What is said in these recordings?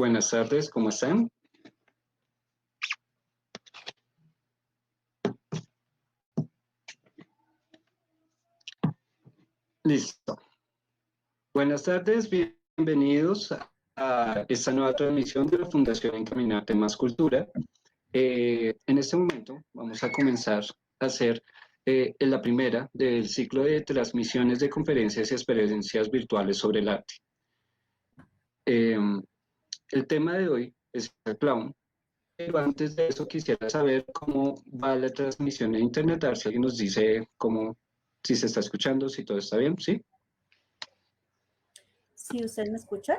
Buenas tardes, ¿cómo están? Listo. Buenas tardes, bienvenidos a esta nueva transmisión de la Fundación Encaminarte Más Cultura. En este momento vamos a comenzar a hacer la primera del ciclo de transmisiones de conferencias y experiencias virtuales sobre el arte. El tema de hoy es el clown, pero antes de eso quisiera saber cómo va la transmisión en internet, a ver si alguien nos dice cómo, si se está escuchando, si todo está bien, ¿sí? ¿Sí usted me escucha?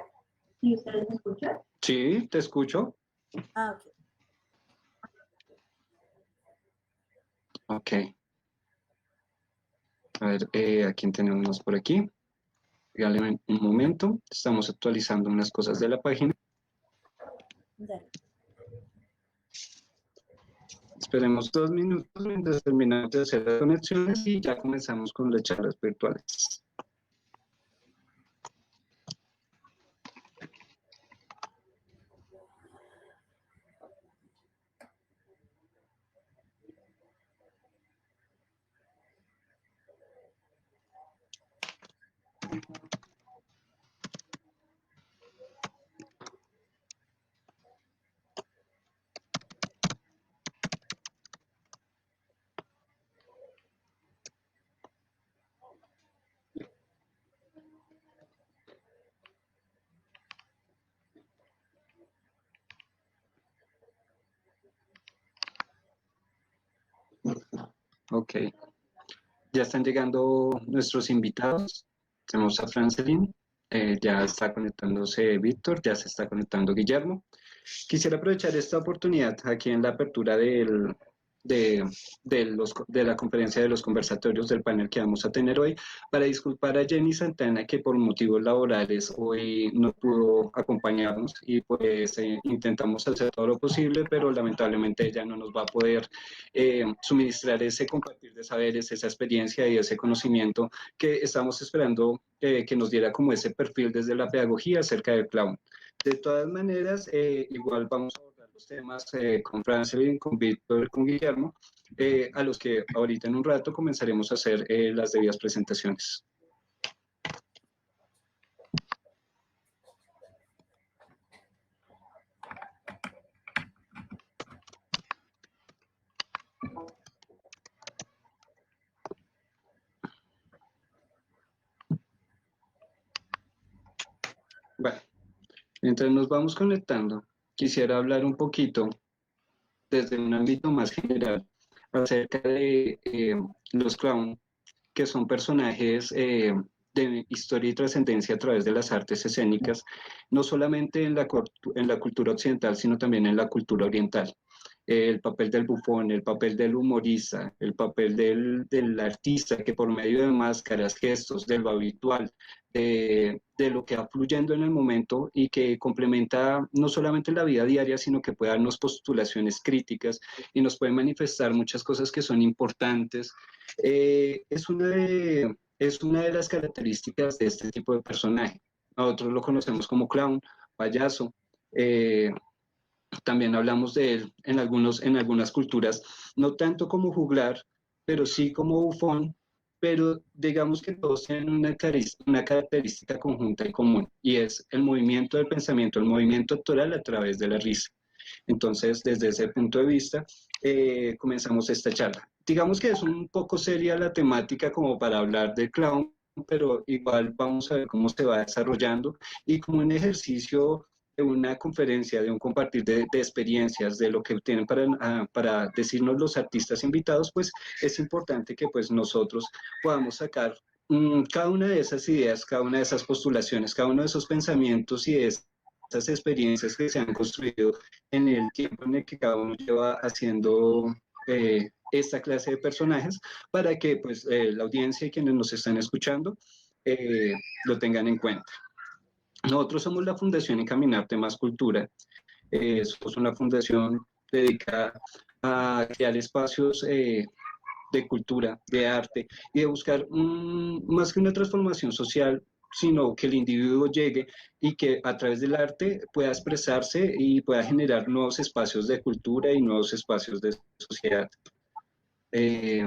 ¿Sí ustedes me escuchan? Sí, te escucho. Ah, ok. Ok. A ver, ¿a quién tenemos por aquí? Regáleme un momento. Estamos actualizando unas cosas de la página. Dale. Esperemos 2 minutos mientras terminamos de hacer las conexiones y ya comenzamos con las charlas virtuales. Ok. Ya están llegando nuestros invitados. Tenemos a Francelin, ya está conectándose Víctor, ya se está conectando Guillermo. Quisiera aprovechar esta oportunidad aquí en la apertura de la conferencia de los conversatorios del panel que vamos a tener hoy para disculpar a Jenny Santana que por motivos laborales hoy no pudo acompañarnos y pues intentamos hacer todo lo posible, pero lamentablemente ella no nos va a poder suministrar ese compartir de saberes, esa experiencia y ese conocimiento que estamos esperando que nos diera como ese perfil desde la pedagogía acerca del clown. De todas maneras, igual vamos a abordar los temas con Francelin, con Víctor, con Guillermo, a los que ahorita en un rato comenzaremos a hacer las debidas presentaciones. Bueno, mientras nos vamos conectando, quisiera hablar un poquito desde un ámbito más general acerca de los clown, que son personajes de historia y trascendencia a través de las artes escénicas, no solamente en la cultura occidental, sino también en la cultura oriental. El papel del bufón, el papel del humorista, el papel del artista que por medio de máscaras, gestos, de lo habitual, de lo que va fluyendo en el momento y que complementa no solamente la vida diaria, sino que puede darnos postulaciones críticas y nos puede manifestar muchas cosas que son importantes. Es una de las características de este tipo de personaje. Nosotros lo conocemos como clown, payaso. También hablamos de él en algunas culturas, no tanto como juglar, pero sí como bufón, pero digamos que todos tienen una característica conjunta y común, y es el movimiento del pensamiento, el movimiento actoral a través de la risa. Entonces, desde ese punto de vista, comenzamos esta charla. Digamos que es un poco seria la temática como para hablar del clown, pero igual vamos a ver cómo se va desarrollando y como un ejercicio de una conferencia, de un compartir de experiencias, de lo que tienen para decirnos los artistas invitados, pues es importante que pues nosotros podamos sacar cada una de esas ideas, cada una de esas postulaciones, cada uno de esos pensamientos y de esas experiencias que se han construido en el tiempo en el que cada uno lleva haciendo esta clase de personajes para que pues la audiencia y quienes nos están escuchando lo tengan en cuenta. Nosotros somos la Fundación Encaminarte Más Cultura. Somos una fundación dedicada a crear espacios de cultura, de arte y de buscar más que una transformación social, sino que el individuo llegue y que a través del arte pueda expresarse y pueda generar nuevos espacios de cultura y nuevos espacios de sociedad. Eh,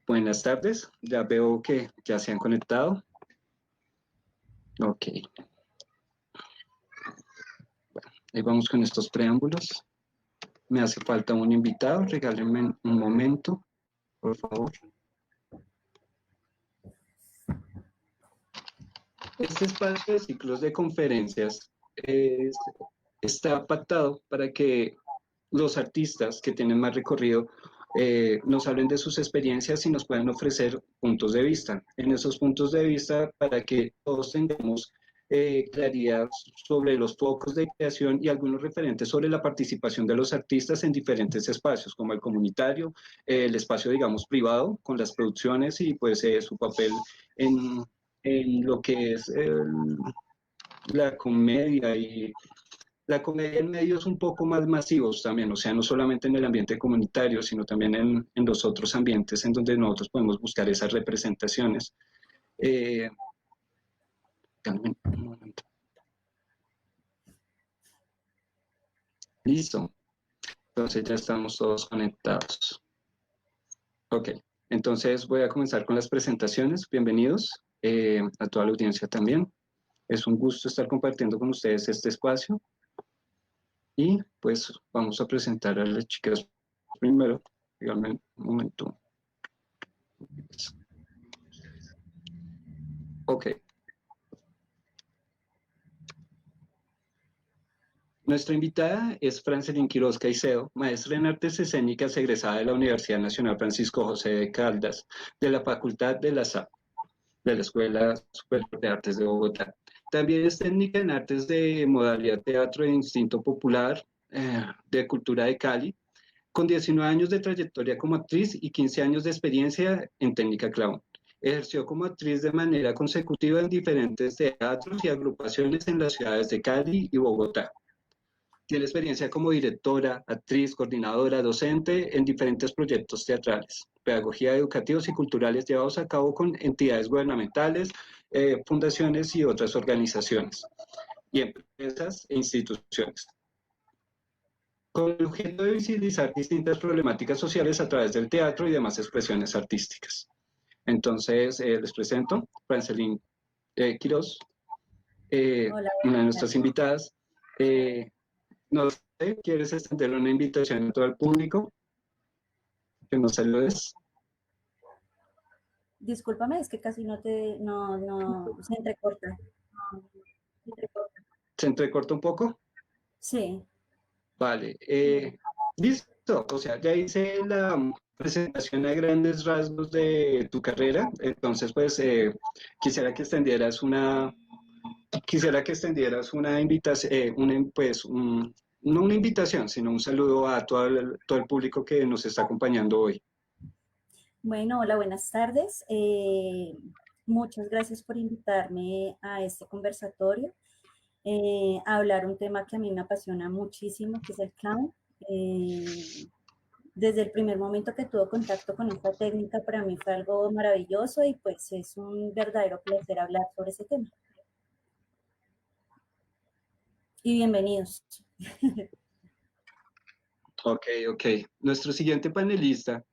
Buenas tardes, ya veo que ya se han conectado. Ok, bueno, ahí vamos con estos preámbulos. Me hace falta un invitado, regálenme un momento, por favor. Este espacio de ciclos de conferencias está pactado para que los artistas que tienen más recorrido nos hablen de sus experiencias y nos puedan ofrecer puntos de vista. En esos puntos de vista, para que todos tengamos claridad sobre los focos de creación y algunos referentes sobre la participación de los artistas en diferentes espacios, como el comunitario, el espacio, digamos, privado, con las producciones y pues su papel en, en lo que es la comedia y la comedia en medios un poco más masivos también, o sea, no solamente en el ambiente comunitario, sino también en los otros ambientes en donde nosotros podemos buscar esas representaciones. Dame un momento. Listo. Entonces ya estamos todos conectados. Ok, entonces voy a comenzar con las presentaciones. Bienvenidos a toda la audiencia también. Es un gusto estar compartiendo con ustedes este espacio. Y pues vamos a presentar a las chicas primero. Díganme un momento. Ok. Nuestra invitada es Francelín Quiroz Caicedo, maestra en artes escénicas egresada de la Universidad Nacional Francisco José de Caldas, de la Facultad de la SAP, de la Escuela Superior de Artes de Bogotá. También es técnica en artes de modalidad teatro de instinto popular, de cultura de Cali, con 19 años de trayectoria como actriz y 15 años de experiencia en técnica clown. Ejerció como actriz de manera consecutiva en diferentes teatros y agrupaciones en las ciudades de Cali y Bogotá. Tiene experiencia como directora, actriz, coordinadora, docente en diferentes proyectos teatrales, pedagogía educativos y culturales llevados a cabo con entidades gubernamentales, fundaciones y otras organizaciones, y empresas e instituciones, con el objeto de visibilizar distintas problemáticas sociales a través del teatro y demás expresiones artísticas. Entonces, les presento Francelín Quiroz, Hola, una de nuestras invitadas. No sé, ¿quieres extender una invitación a todo el público? Que nos saludes. discúlpame, es que casi se entrecorta. ¿Se entrecorta un poco? Sí, Vale. Listo. O sea, ya hice la presentación a grandes rasgos de tu carrera. Entonces, pues, quisiera que extendieras una invitación, no una invitación, sino un saludo a todo el público que nos está acompañando hoy. bueno, hola, buenas tardes. Muchas gracias por invitarme a este conversatorio, a hablar un tema que a mí me apasiona muchísimo, que es el clown. Desde el primer momento que tuve contacto con esta técnica, para mí fue algo maravilloso y pues es un verdadero placer hablar sobre ese tema. Y bienvenidos. Ok, ok. Nuestro siguiente panelista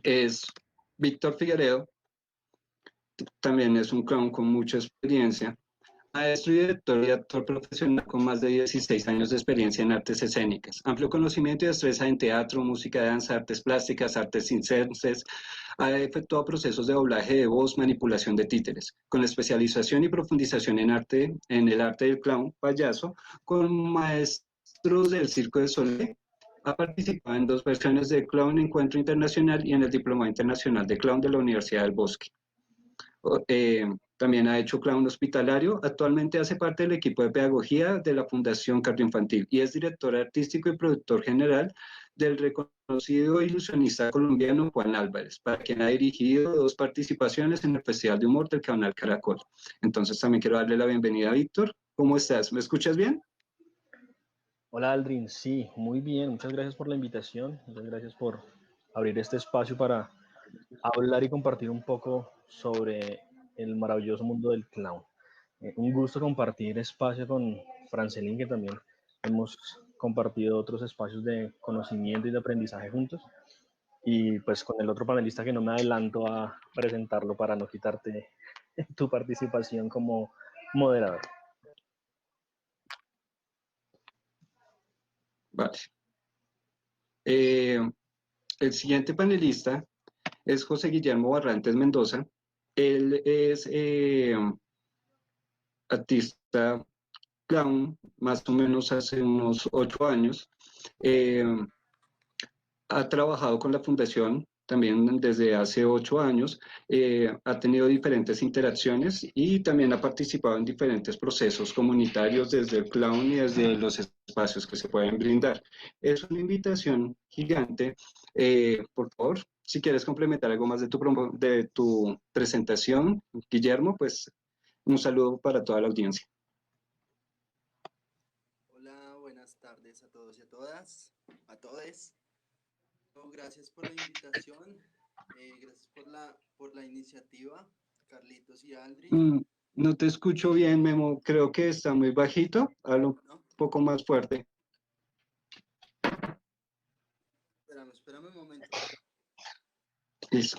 es Víctor Figueredo, también es un clown con mucha experiencia, maestro y director y actor profesional con más de 16 años de experiencia en artes escénicas, amplio conocimiento y destreza en teatro, música, danza, artes plásticas, artes circenses, ha efectuado procesos de doblaje de voz, manipulación de títeres, con especialización y profundización en el arte del clown, payaso, con maestros del Circo de Soleil. Ha participado en 2 versiones de Clown Encuentro Internacional y en el Diplomado Internacional de Clown de la Universidad del Bosque. También ha hecho clown hospitalario. Actualmente hace parte del equipo de pedagogía de la Fundación Cardioinfantil y es director artístico y productor general del reconocido ilusionista colombiano Juan Álvarez, para quien ha dirigido 2 participaciones en el Festival de Humor del Canal Caracol. Entonces también quiero darle la bienvenida a Víctor. ¿Cómo estás? ¿Me escuchas bien? Hola Aldrin, sí, muy bien, muchas gracias por la invitación, muchas gracias por abrir este espacio para hablar y compartir un poco sobre el maravilloso mundo del clown. Un gusto compartir espacio con Francelín, que también hemos compartido otros espacios de conocimiento y de aprendizaje juntos. Y pues con el otro panelista que no me adelanto a presentarlo para no quitarte tu participación como moderador. Vale. El siguiente panelista es José Guillermo Barrantes Mendoza. Él es artista clown, más o menos hace unos 8 años. Ha trabajado con la fundación también desde hace 8 años, ha tenido diferentes interacciones y también ha participado en diferentes procesos comunitarios desde el clown y desde los espacios que se pueden brindar. Es una invitación gigante. Por favor, si quieres complementar algo más de tu presentación, Guillermo, pues un saludo para toda la audiencia. Hola, buenas tardes a todos y a todas, a todes. Gracias por la invitación, gracias por la iniciativa, Carlitos y Aldrin. No te escucho bien, Memo, creo que está muy bajito, habla un poco más fuerte. Espérame un momento. Listo.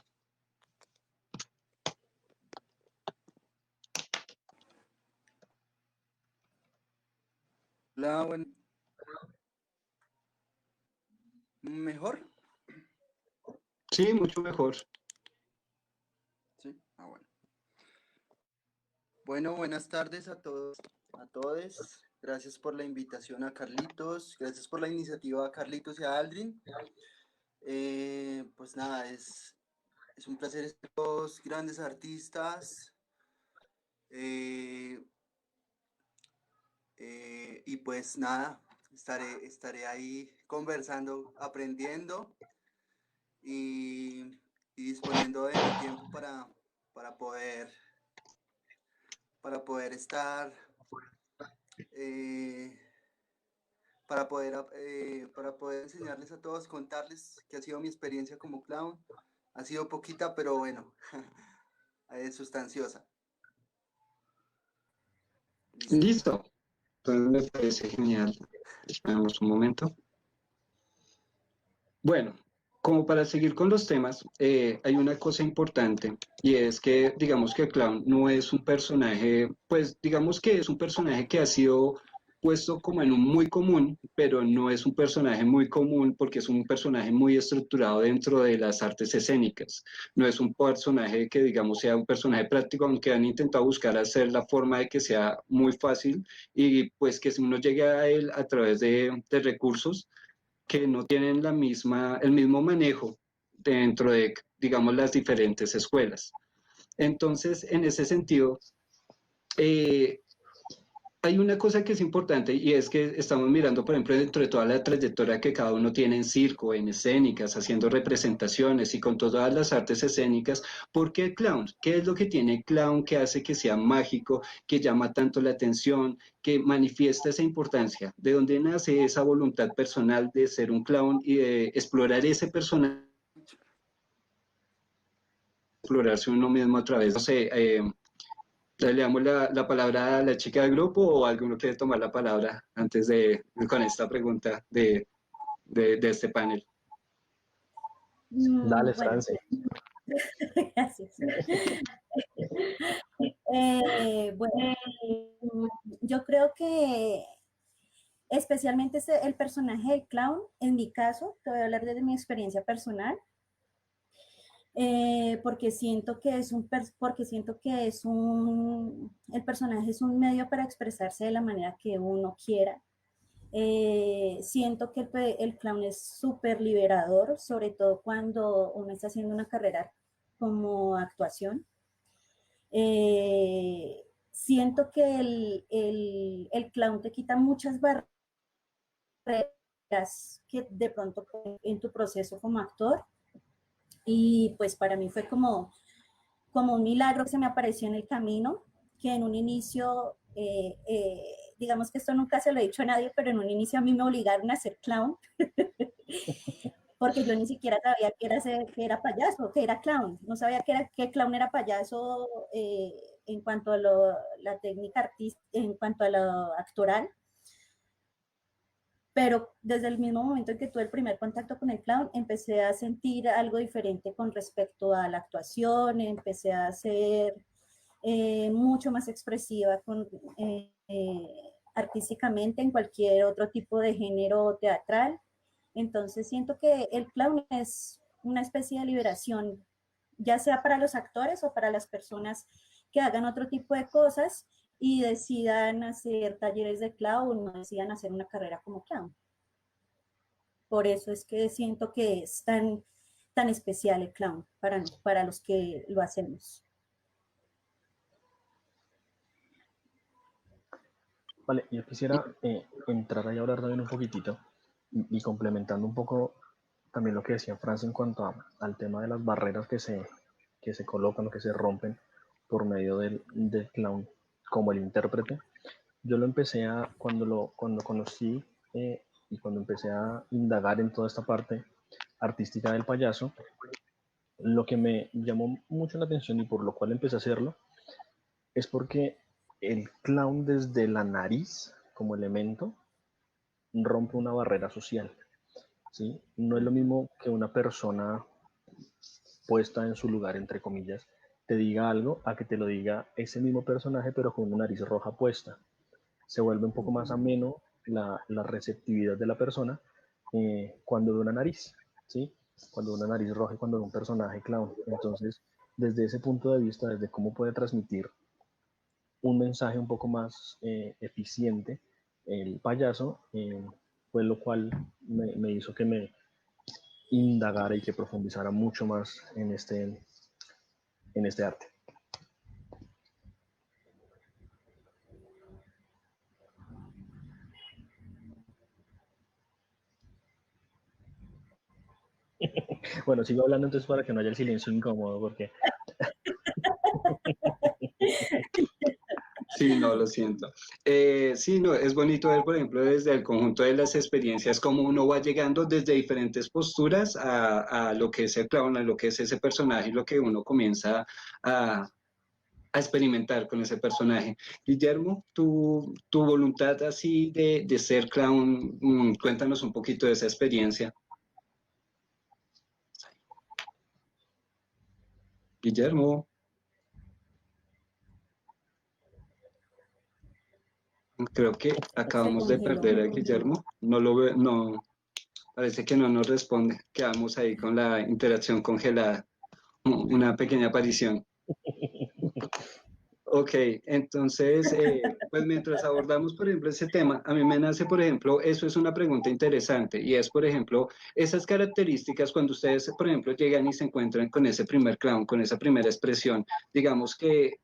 Hola, bueno. ¿Mejor? Sí, mucho mejor. Sí, bueno. Bueno, buenas tardes a todos, a todes. Gracias por la invitación a Carlitos, gracias por la iniciativa a Carlitos y a Aldrin. Pues nada, es un placer estar con los grandes artistas. Y pues nada, estaré ahí conversando, aprendiendo y disponiendo de mi tiempo para poder estar, para poder enseñarles a todos, contarles qué ha sido mi experiencia como clown. Ha sido poquita, pero bueno, es sustanciosa. Listo. Entonces me parece genial. Esperamos un momento. Bueno, como para seguir con los temas, hay una cosa importante y es que digamos que el clown no es un personaje, pues digamos que es un personaje que ha sido puesto como en un muy común, pero no es un personaje muy común porque es un personaje muy estructurado dentro de las artes escénicas. No es un personaje que digamos sea un personaje práctico, aunque han intentado buscar hacer la forma de que sea muy fácil y pues que uno llegue a él a través de recursos que no tienen el mismo manejo dentro de, digamos, las diferentes escuelas. Entonces, en ese sentido, hay una cosa que es importante y es que estamos mirando, por ejemplo, dentro de toda la trayectoria que cada uno tiene en circo, en escénicas, haciendo representaciones y con todas las artes escénicas, ¿por qué el clown? ¿Qué es lo que tiene el clown que hace que sea mágico, que llama tanto la atención, que manifiesta esa importancia? ¿De dónde nace esa voluntad personal de ser un clown y de explorar ese personaje? Explorarse uno mismo a través, no sé, le damos la palabra a la chica del grupo o alguno quiere tomar la palabra antes con esta pregunta de este panel. Dale, Bueno, France. gracias. Bueno, yo creo que especialmente el personaje del clown, en mi caso, te voy a hablar desde mi experiencia personal, porque siento que el personaje es un medio para expresarse de la manera que uno quiera. Siento que el clown es súper liberador, sobre todo cuando uno está haciendo una carrera como actuación. Siento que el clown te quita muchas barreras que de pronto en tu proceso como actor. Y pues para mí fue como un milagro que se me apareció en el camino, que en un inicio, digamos que esto nunca se lo he dicho a nadie, pero en un inicio a mí me obligaron a ser clown, porque yo ni siquiera sabía que era payaso, que era clown, no sabía que clown era payaso en cuanto a la técnica artística, en cuanto a lo actoral, pero desde el mismo momento en que tuve el primer contacto con el clown, empecé a sentir algo diferente con respecto a la actuación, empecé a ser mucho más expresiva artísticamente en cualquier otro tipo de género teatral. Entonces siento que el clown es una especie de liberación, ya sea para los actores o para las personas que hagan otro tipo de cosas y decidan hacer talleres de clown o decidan hacer una carrera como clown. Por eso es que siento que es tan especial el clown para los que lo hacemos. Vale, yo quisiera entrar ahí a hablar también un poquitito y complementando un poco también lo que decía Francia en cuanto al tema de las barreras que se colocan o que se rompen por medio del clown como el intérprete. Yo lo empecé cuando conocí y cuando empecé a indagar en toda esta parte artística del payaso, lo que me llamó mucho la atención y por lo cual empecé a hacerlo es porque el clown desde la nariz como elemento rompe una barrera social, ¿sí? No es lo mismo que una persona puesta en su lugar, entre comillas, te diga algo a que te lo diga ese mismo personaje pero con una nariz roja puesta. Se vuelve un poco más ameno la receptividad de la persona cuando ve una nariz, ¿sí? Cuando ve una nariz roja y cuando ve un personaje clown. Entonces, desde ese punto de vista, desde cómo puede transmitir un mensaje un poco más eficiente el payaso, fue lo cual me hizo que me indagara y que profundizara mucho más en este arte. Bueno, sigo hablando entonces para que no haya el silencio incómodo, porque... Sí, no, lo siento. Sí, no, es bonito ver, por ejemplo, desde el conjunto de las experiencias, cómo uno va llegando desde diferentes posturas a lo que es el clown, a lo que es ese personaje y lo que uno comienza a experimentar con ese personaje. Guillermo, tu voluntad así de ser clown, cuéntanos un poquito de esa experiencia. Guillermo, creo que acabamos de perder a Guillermo. No lo veo, no, parece que no nos responde. Quedamos ahí con la interacción congelada, una pequeña aparición. Ok, entonces, pues mientras abordamos, por ejemplo, ese tema, a mí me nace, por ejemplo, eso es una pregunta interesante y es, por ejemplo, esas características cuando ustedes, por ejemplo, llegan y se encuentran con ese primer clown, con esa primera expresión, digamos que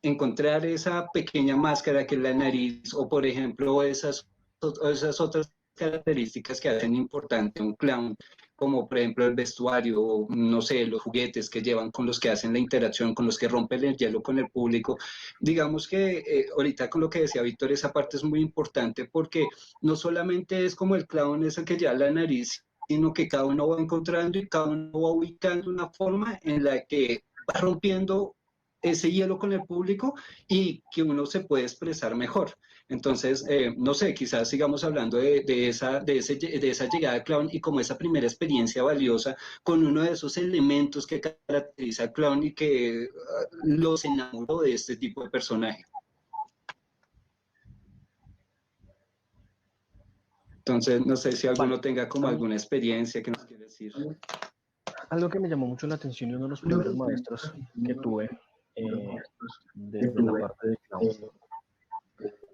encontrar esa pequeña máscara que es la nariz o, por ejemplo, esas otras características que hacen importante un clown como por ejemplo el vestuario, no sé, los juguetes que llevan con los que hacen la interacción, con los que rompen el hielo con el público. Digamos que ahorita con lo que decía Víctor, esa parte es muy importante porque no solamente es como el clown es el que lleva la nariz, sino que cada uno va encontrando y cada uno va ubicando una forma en la que va rompiendo ese hielo con el público y que uno se puede expresar mejor. Entonces, no sé, quizás sigamos hablando de esa llegada de clown y como esa primera experiencia valiosa con uno de esos elementos que caracteriza al clown y que los enamoró de este tipo de personaje. Entonces, no sé si alguno tenga como alguna experiencia que nos quiera decir. Algo que me llamó mucho la atención y uno de los primeros maestros que tuve desde la parte de clown,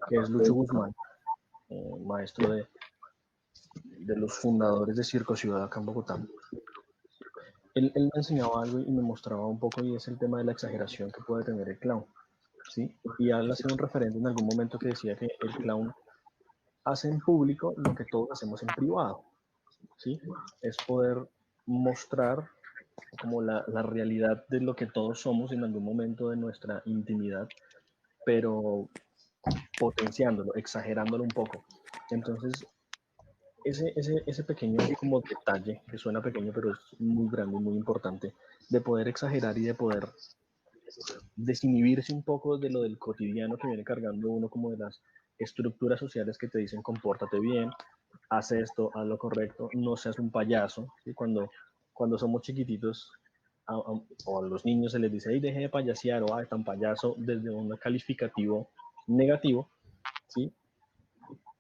que es Lucho Guzmán, maestro de los fundadores de Circo Ciudad acá en Bogotá. Él me enseñaba algo y me mostraba un poco y es el tema de la exageración que puede tener el clown, ¿sí? Y él hacía un referente en algún momento que decía que el clown hace en público lo que todos hacemos en privado, ¿sí? Es poder mostrar como la realidad de lo que todos somos en algún momento de nuestra intimidad, pero potenciándolo, exagerándolo un poco. Entonces, ese pequeño como detalle, que suena pequeño pero es muy grande y muy importante, de poder exagerar y de poder desinhibirse un poco de lo del cotidiano que viene cargando uno, como de las estructuras sociales que te dicen compórtate bien, haz esto, haz lo correcto, no seas un payaso. ¿Sí? Cuando somos chiquititos o a los niños se les dice, hey, deje de payasear o ay, tan payaso, desde un calificativo negativo, ¿sí?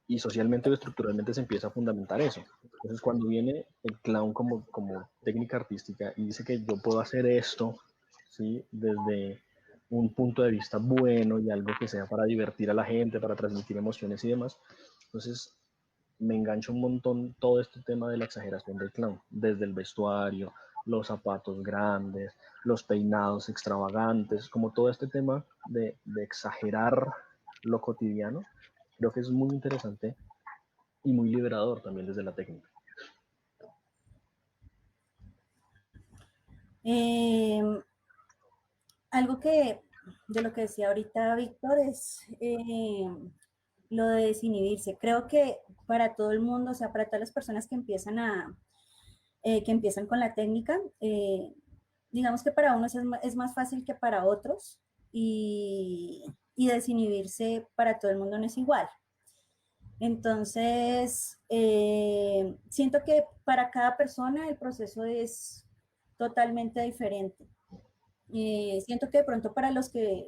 Y socialmente o estructuralmente se empieza a fundamentar eso. Entonces, cuando viene el clown como técnica artística y dice que yo puedo hacer esto, ¿sí? Desde un punto de vista bueno y algo que sea para divertir a la gente, para transmitir emociones y demás, entonces me engancha un montón todo este tema de la exageración del clown, desde el vestuario, los zapatos grandes, los peinados extravagantes, como todo este tema de exagerar lo cotidiano, creo que es muy interesante y muy liberador también desde la técnica. Algo que de lo que decía ahorita Víctor es lo de desinhibirse. Creo que para todo el mundo, o sea, para todas las personas que empiezan que empiezan con la técnica, digamos que para unos es más fácil que para otros y desinhibirse para todo el mundo no es igual. Entonces, siento que para cada persona el proceso es totalmente diferente. Siento que de pronto para los que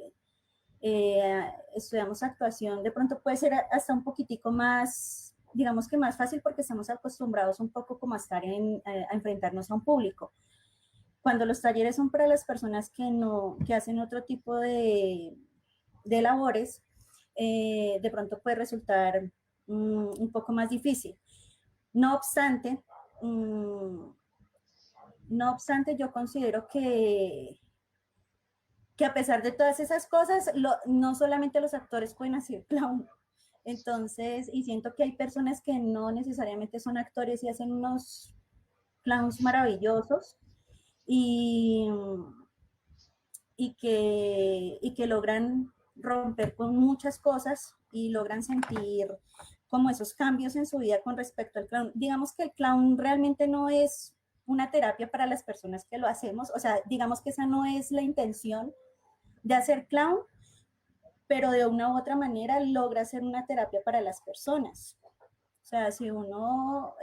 estudiamos actuación, de pronto puede ser hasta un poquitico más, digamos que más fácil porque estamos acostumbrados un poco como a estar a enfrentarnos a un público. Cuando los talleres son para las personas que hacen otro tipo de labores, de pronto puede resultar un poco más difícil. No obstante, yo considero que a pesar de todas esas cosas, no solamente los actores pueden hacer clown. Entonces, y siento que hay personas que no necesariamente son actores y hacen unos clowns maravillosos y que logran romper con muchas cosas y logran sentir como esos cambios en su vida con respecto al clown. Digamos que el clown realmente no es una terapia para las personas que lo hacemos, o sea, digamos que esa no es la intención de hacer clown, pero de una u otra manera logra ser una terapia para las personas. O sea, si uno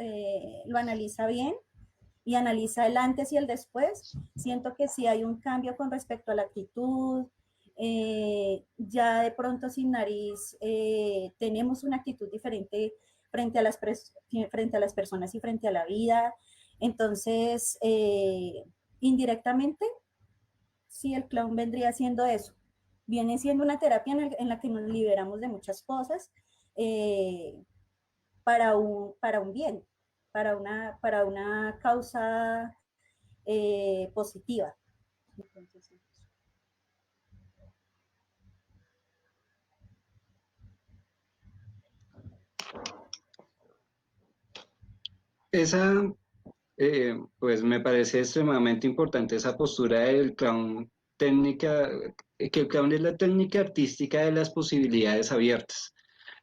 lo analiza bien y analiza el antes y el después, siento que sí hay un cambio con respecto a la actitud. Ya de pronto sin nariz tenemos una actitud diferente frente a las personas y frente a la vida. Entonces, indirectamente, sí, el clown vendría siendo eso. Viene siendo una terapia en la que nos liberamos de muchas cosas para un bien, para una causa positiva. Entonces, Esa, pues me parece extremadamente importante esa postura del clown técnica, que el clown es la técnica artística de las posibilidades abiertas,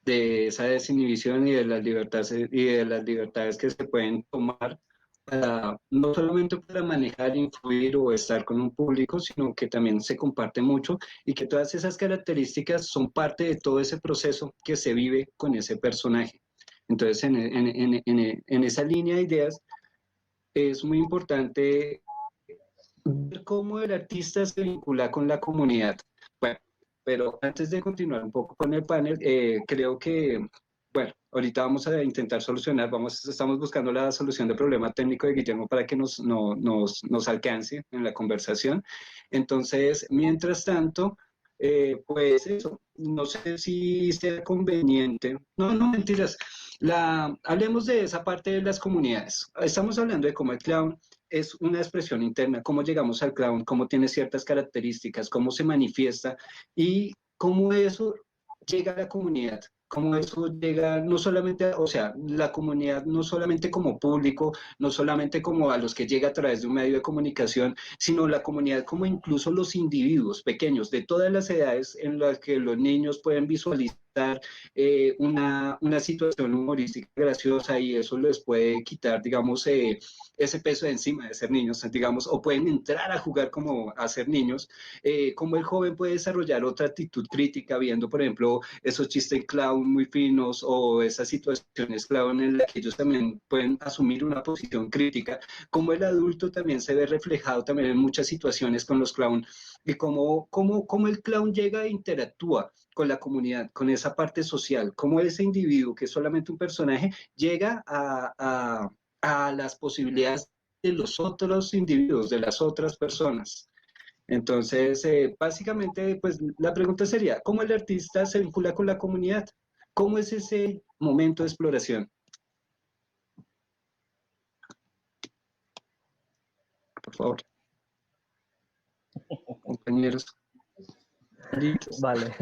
de esa desinhibición y de las libertades que se pueden tomar para, no solamente para manejar, influir o estar con un público, sino que también se comparte mucho y que todas esas características son parte de todo ese proceso que se vive con ese personaje. Entonces, en esa línea de ideas, es muy importante ver cómo el artista se vincula con la comunidad. Bueno, pero antes de continuar un poco con el panel, creo que, bueno, ahorita vamos a intentar solucionar, estamos buscando la solución del problema técnico de Guillermo para que nos alcance en la conversación. Entonces, mientras tanto, pues eso, no sé si sea conveniente, no, mentiras, hablemos de esa parte de las comunidades. Estamos hablando de cómo el clown es una expresión interna, cómo llegamos al clown, cómo tiene ciertas características, cómo se manifiesta y cómo eso llega a la comunidad, cómo eso llega no solamente, o sea, la comunidad no solamente como público, no solamente como a los que llega a través de un medio de comunicación, sino la comunidad como incluso los individuos pequeños de todas las edades en las que los niños pueden visualizar una situación humorística graciosa y eso les puede quitar, digamos, ese peso de encima de ser niños, digamos, o pueden entrar a jugar como a ser niños, como el joven puede desarrollar otra actitud crítica viendo, por ejemplo, esos chistes clown muy finos o esas situaciones clown en las que ellos también pueden asumir una posición crítica, como el adulto también se ve reflejado también en muchas situaciones con los clown y cómo el clown llega e interactúa con la comunidad, con esa parte social, cómo ese individuo que es solamente un personaje llega a las posibilidades de los otros individuos, de las otras personas. Entonces, básicamente, pues la pregunta sería, ¿cómo el artista se vincula con la comunidad? ¿Cómo es ese momento de exploración? Por favor, compañeros. Vale.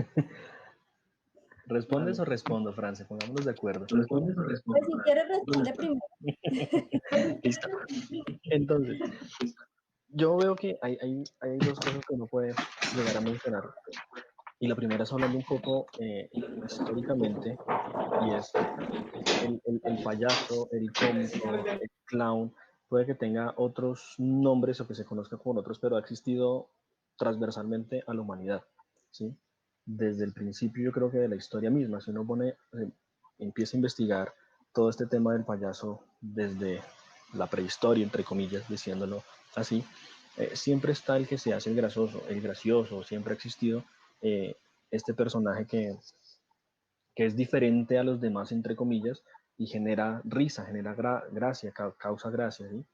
¿Respondes o respondo, Francia? Pongámonos de acuerdo. ¿Respondes o Pues respondes? si quieres responde primero. Listo. Entonces, yo veo que hay dos cosas que uno puede llegar a mencionar. Y la primera es hablando un poco históricamente, y es el payaso, el cómico, el clown, puede que tenga otros nombres o que se conozca con otros, pero ha existido transversalmente a la humanidad, ¿sí? Desde el principio yo creo que de la historia misma, si uno empieza a investigar todo este tema del payaso desde la prehistoria, entre comillas, diciéndolo así, siempre está el que se hace el gracioso, siempre ha existido eh, este personaje que es diferente a los demás, entre comillas, y genera risa, genera gracia, causa gracia, ¿sí?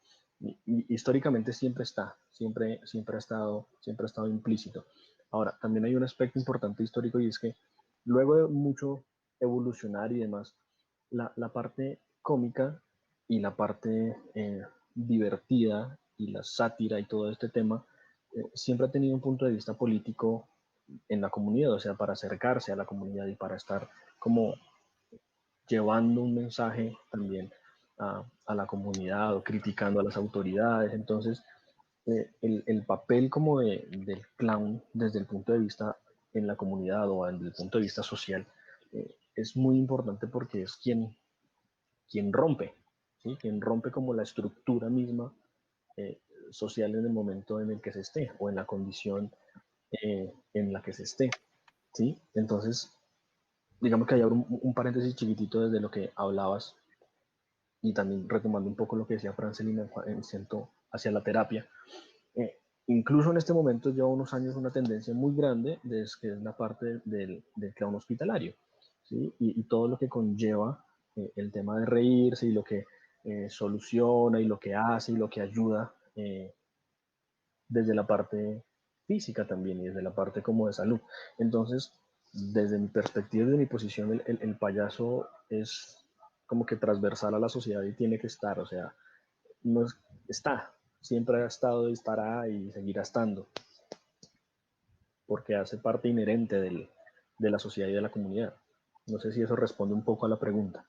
Y históricamente siempre ha estado implícito. Ahora, también hay un aspecto importante histórico y es que luego de mucho evolucionar y demás, la parte cómica y la parte divertida y la sátira y todo este tema siempre ha tenido un punto de vista político en la comunidad, o sea, para acercarse a la comunidad y para estar como llevando un mensaje también a la comunidad o criticando a las autoridades. Entonces, el papel como del clown desde el punto de vista en la comunidad o desde el punto de vista social es muy importante porque es quien rompe, ¿sí? Quien rompe como la estructura misma eh, social en el momento en el que se esté o en la condición en la que se esté. ¿Sí? Entonces, digamos que hay un paréntesis chiquitito desde lo que hablabas y también retomando un poco lo que decía Francelina en ciento hacia la terapia. Incluso en este momento lleva unos años una tendencia muy grande de que es la parte del clown hospitalario, ¿sí? Y todo lo que conlleva el tema de reírse y lo que soluciona y lo que hace y lo que ayuda desde la parte física también y desde la parte como de salud. Entonces, desde mi perspectiva, desde mi posición, el payaso es como que transversal a la sociedad y tiene que estar, o sea, no es, está, siempre ha estado y estará y seguirá estando, porque hace parte inherente de la sociedad y de la comunidad. No sé si eso responde un poco a la pregunta.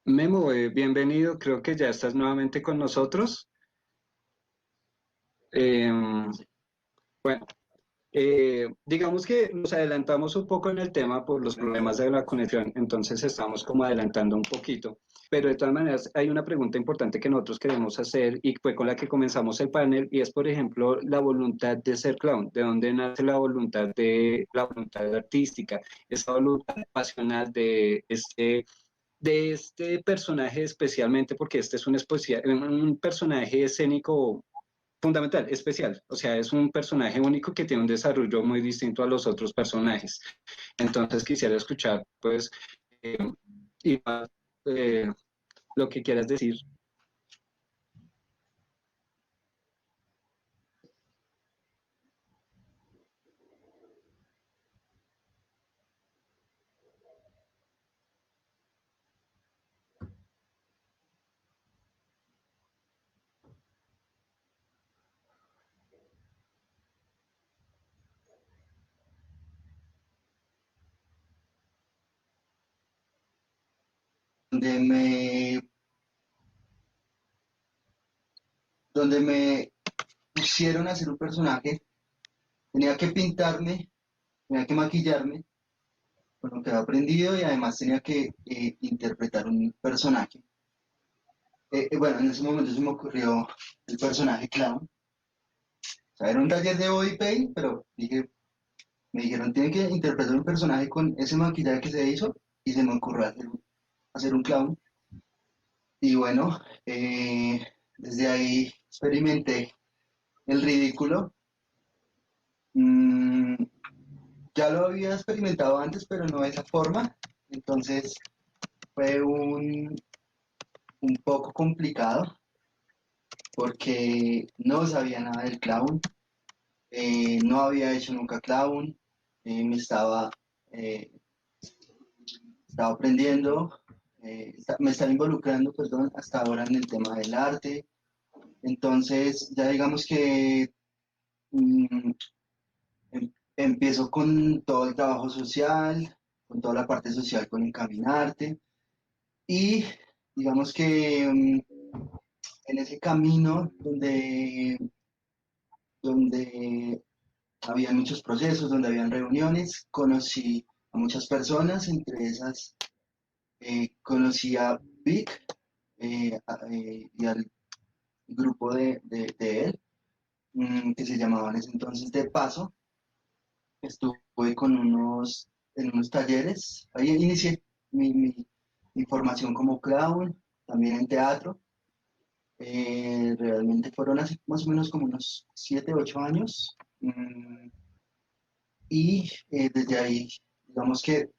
Memo, bienvenido, creo que ya estás nuevamente con nosotros. Em, bueno, digamos que nos adelantamos un poco en el tema por los problemas de la conexión, entonces estamos como adelantando un poquito, pero de todas maneras hay una pregunta importante que nosotros queremos hacer y fue con la que comenzamos el panel y es, por ejemplo, la voluntad de ser clown, de dónde nace la voluntad artística, esa voluntad pasional de este personaje especialmente, porque este es un personaje escénico fundamental, especial, o sea, es un personaje único que tiene un desarrollo muy distinto a los otros personajes. Entonces quisiera escuchar, pues, eh, y, eh, lo que quieras decir. Donde me donde me pusieron a hacer un personaje, tenía que pintarme, tenía que maquillarme con lo que había aprendido y además tenía que interpretar un personaje. Bueno, en ese momento se me ocurrió el personaje clown. O sea, era un taller de body paint, pero me dijeron, tienen que interpretar un personaje con ese maquillaje que se hizo y se me ocurrió hacer un clown. Y bueno, desde ahí experimenté el ridículo. Mm, ya lo había experimentado antes, pero no de esa forma. Entonces fue un poco complicado porque no sabía nada del clown, no había hecho nunca clown, me eh, estaba aprendiendo, me estaba involucrando, perdón, hasta ahora en el tema del arte. Entonces ya digamos que mm, empiezo con todo el trabajo social, con toda la parte social, con Encaminarte. Y digamos que en ese camino donde había muchos procesos, donde habían reuniones, conocí a muchas personas, entre esas conocí a Vic y al grupo de él, que se llamaba en ese entonces De Paso. Estuve en unos talleres, ahí inicié mi formación como clown, también en teatro. Realmente fueron hace más o menos como unos 7, 8 años. Y desde ahí, digamos que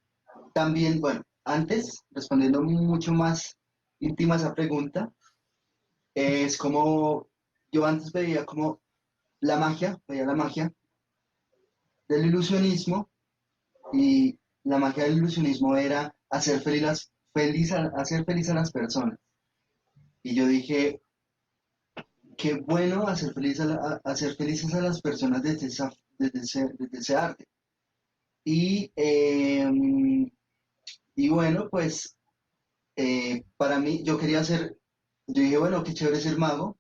también, bueno, antes, respondiendo mucho más íntima a esa pregunta, es como yo antes veía la magia del ilusionismo y la magia del ilusionismo era hacer feliz a las personas. Y yo dije, qué bueno hacer felices a las personas desde ese arte. Y, y bueno, pues para mí, yo dije, bueno, qué chévere ser mago,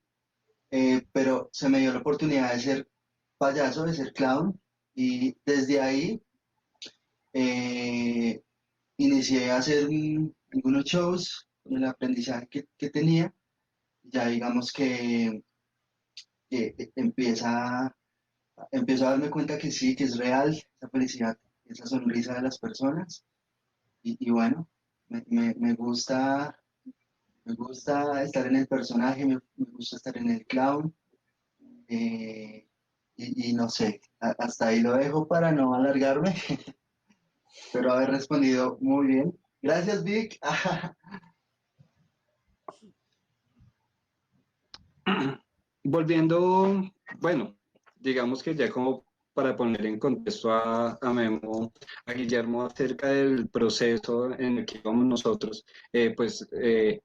pero se me dio la oportunidad de ser payaso, de ser clown, y desde ahí eh, inicié a hacer algunos shows con el aprendizaje que tenía. Ya digamos que empiezo a darme cuenta que sí, que es real esa felicidad, esa sonrisa de las personas. Y bueno, me gusta. Me gusta estar en el personaje, me gusta estar en el clown. eh, y no sé, hasta ahí lo dejo para no alargarme, pero haber respondido muy bien. Gracias, Vic. Volviendo, bueno, digamos que ya como para poner en contexto a Memo, a Guillermo acerca del proceso en el que vamos nosotros,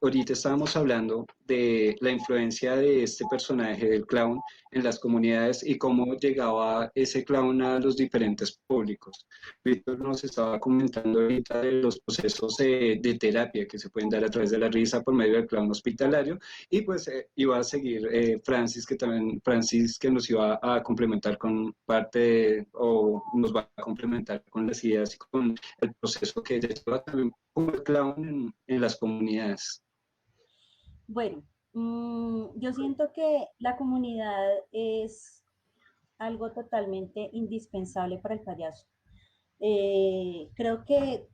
ahorita estábamos hablando de la influencia de este personaje del clown en las comunidades y cómo llegaba ese clown a los diferentes públicos. Víctor nos estaba comentando ahorita de los procesos de terapia que se pueden dar a través de la risa por medio del clown hospitalario y pues iba a seguir Francis que nos iba a complementar con o nos va a complementar con las ideas y con el proceso que ella lleva también como el clown en las comunidades. Bueno, yo siento que la comunidad es algo totalmente indispensable para el payaso. Creo que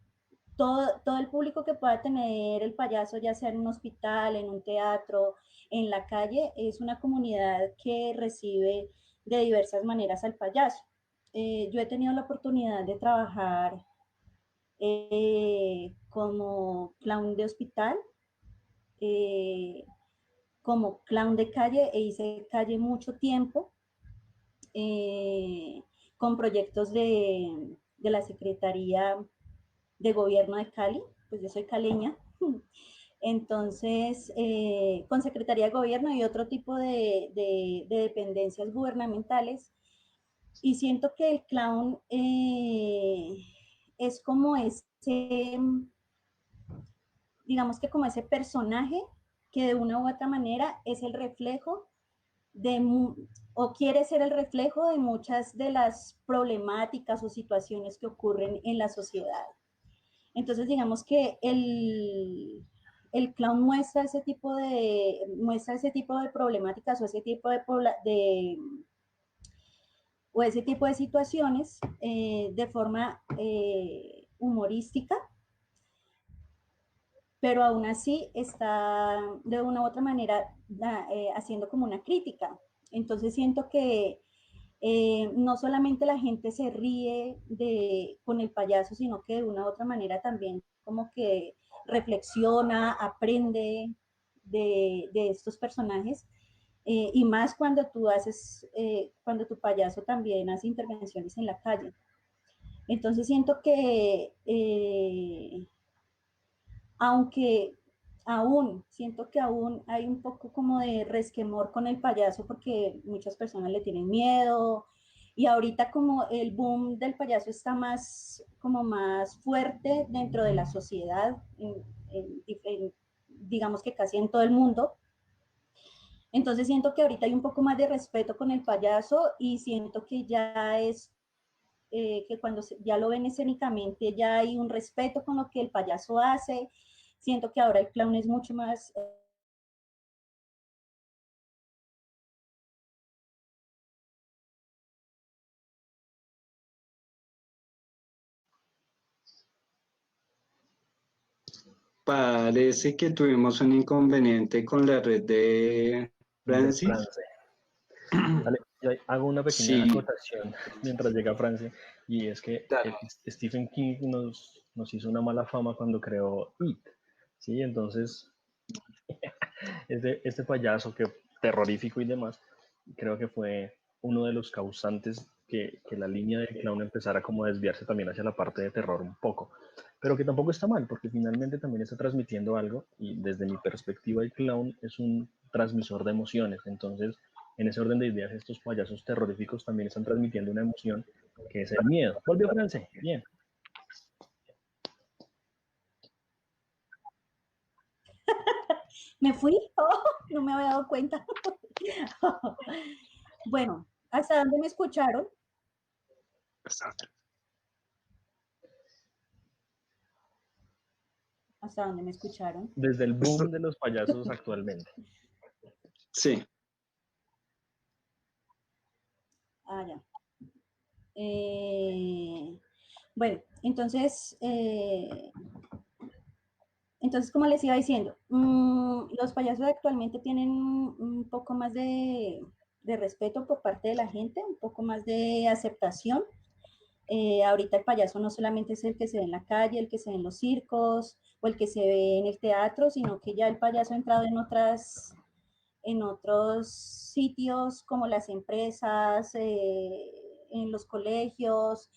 todo el público que pueda tener el payaso, ya sea en un hospital, en un teatro, en la calle, es una comunidad que recibe de diversas maneras al payaso. Yo he tenido la oportunidad de trabajar como clown de hospital, eh, como clown de calle, e hice calle mucho tiempo, eh, con proyectos de la Secretaría de Gobierno de Cali, pues yo soy caleña. Entonces, con Secretaría de Gobierno y otro tipo de dependencias gubernamentales. Y siento que el clown es como digamos que como ese personaje que de una u otra manera es el reflejo o quiere ser el reflejo de muchas de las problemáticas o situaciones que ocurren en la sociedad. Entonces, digamos que el clown muestra ese tipo de problemáticas o ese tipo o ese tipo de situaciones de forma humorística, pero aún así está de una u otra manera haciendo como una crítica. Entonces siento que no solamente la gente se ríe con el payaso, sino que de una u otra manera también como que reflexiona, aprende de estos personajes. Y más cuando cuando tu payaso también hace intervenciones en la calle. Entonces siento que, aunque siento que aún hay un poco como de resquemor con el payaso porque muchas personas le tienen miedo y ahorita como el boom del payaso está como más fuerte dentro de la sociedad, digamos que casi en todo el mundo. Entonces siento que ahorita hay un poco más de respeto con el payaso y siento que ya que cuando ya lo ven escénicamente ya hay un respeto con lo que el payaso hace. Siento que ahora el clown es mucho más... Parece que tuvimos un inconveniente con la red de De Francis. France. Vale, yo hago una pequeña Sí, acotación mientras llega Francia, y es que dale. Stephen King nos hizo una mala fama cuando creó It, ¿sí? Entonces, este payaso que terrorífico y demás, creo que fue uno de los causantes que la línea del clown empezara como a desviarse también hacia la parte de terror un poco, pero que tampoco está mal, porque finalmente también está transmitiendo algo, y desde mi perspectiva el clown es un transmisor de emociones. Entonces, en ese orden de ideas, estos payasos terroríficos también están transmitiendo una emoción que es el miedo. Volvió Francia, bien. ¿Me fui? Oh, no me había dado cuenta. Bueno, ¿hasta dónde me escucharon? ¿Hasta dónde me escucharon? Desde el boom de los payasos actualmente. Sí. Ya. Bueno, entonces, como les iba diciendo, los payasos actualmente tienen un poco más de respeto por parte de la gente, un poco más de aceptación. Ahorita el payaso no solamente es el que se ve en la calle, el que se ve en los circos o el que se ve en el teatro, sino que ya el payaso ha entrado en otros sitios como las empresas, en los colegios,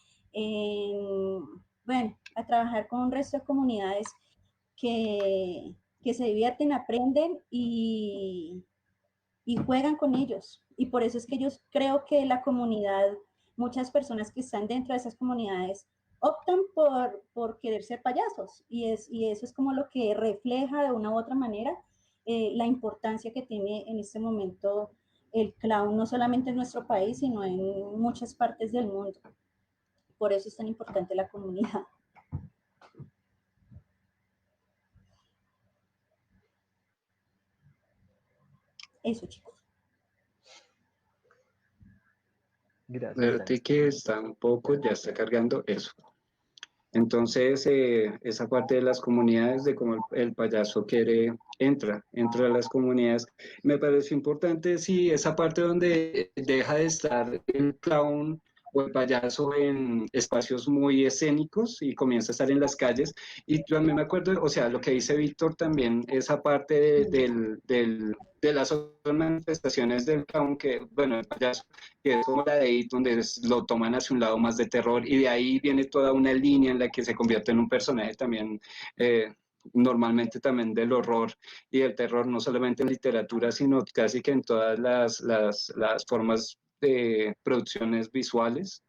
bueno, a trabajar con un resto de comunidades que se divierten, aprenden y juegan con ellos. Y por eso es que yo creo que la comunidad, muchas personas que están dentro de esas comunidades, optan por querer ser payasos. Y eso es como lo que refleja de una u otra manera la importancia que tiene en este momento el clown, no solamente en nuestro país, sino en muchas partes del mundo. Por eso es tan importante la comunidad. Eso, chicos. Gracias, Espérate Francia. que está un poco, ya está cargando eso. Entonces, esa parte de las comunidades, de cómo el payaso entra a las comunidades, me parece importante, sí, esa parte donde deja de estar el clown o el payaso en espacios muy escénicos y comienza a estar en las calles. Y también me acuerdo, o sea, lo que dice Víctor también, esa parte de las otras manifestaciones del clown, que, bueno, el payaso, que es como la de It, donde lo toman hacia un lado más de terror, y de ahí viene toda una línea en la que se convierte en un personaje también, normalmente también del horror y del terror, no solamente en literatura, sino casi que en todas las formas de producciones visuales.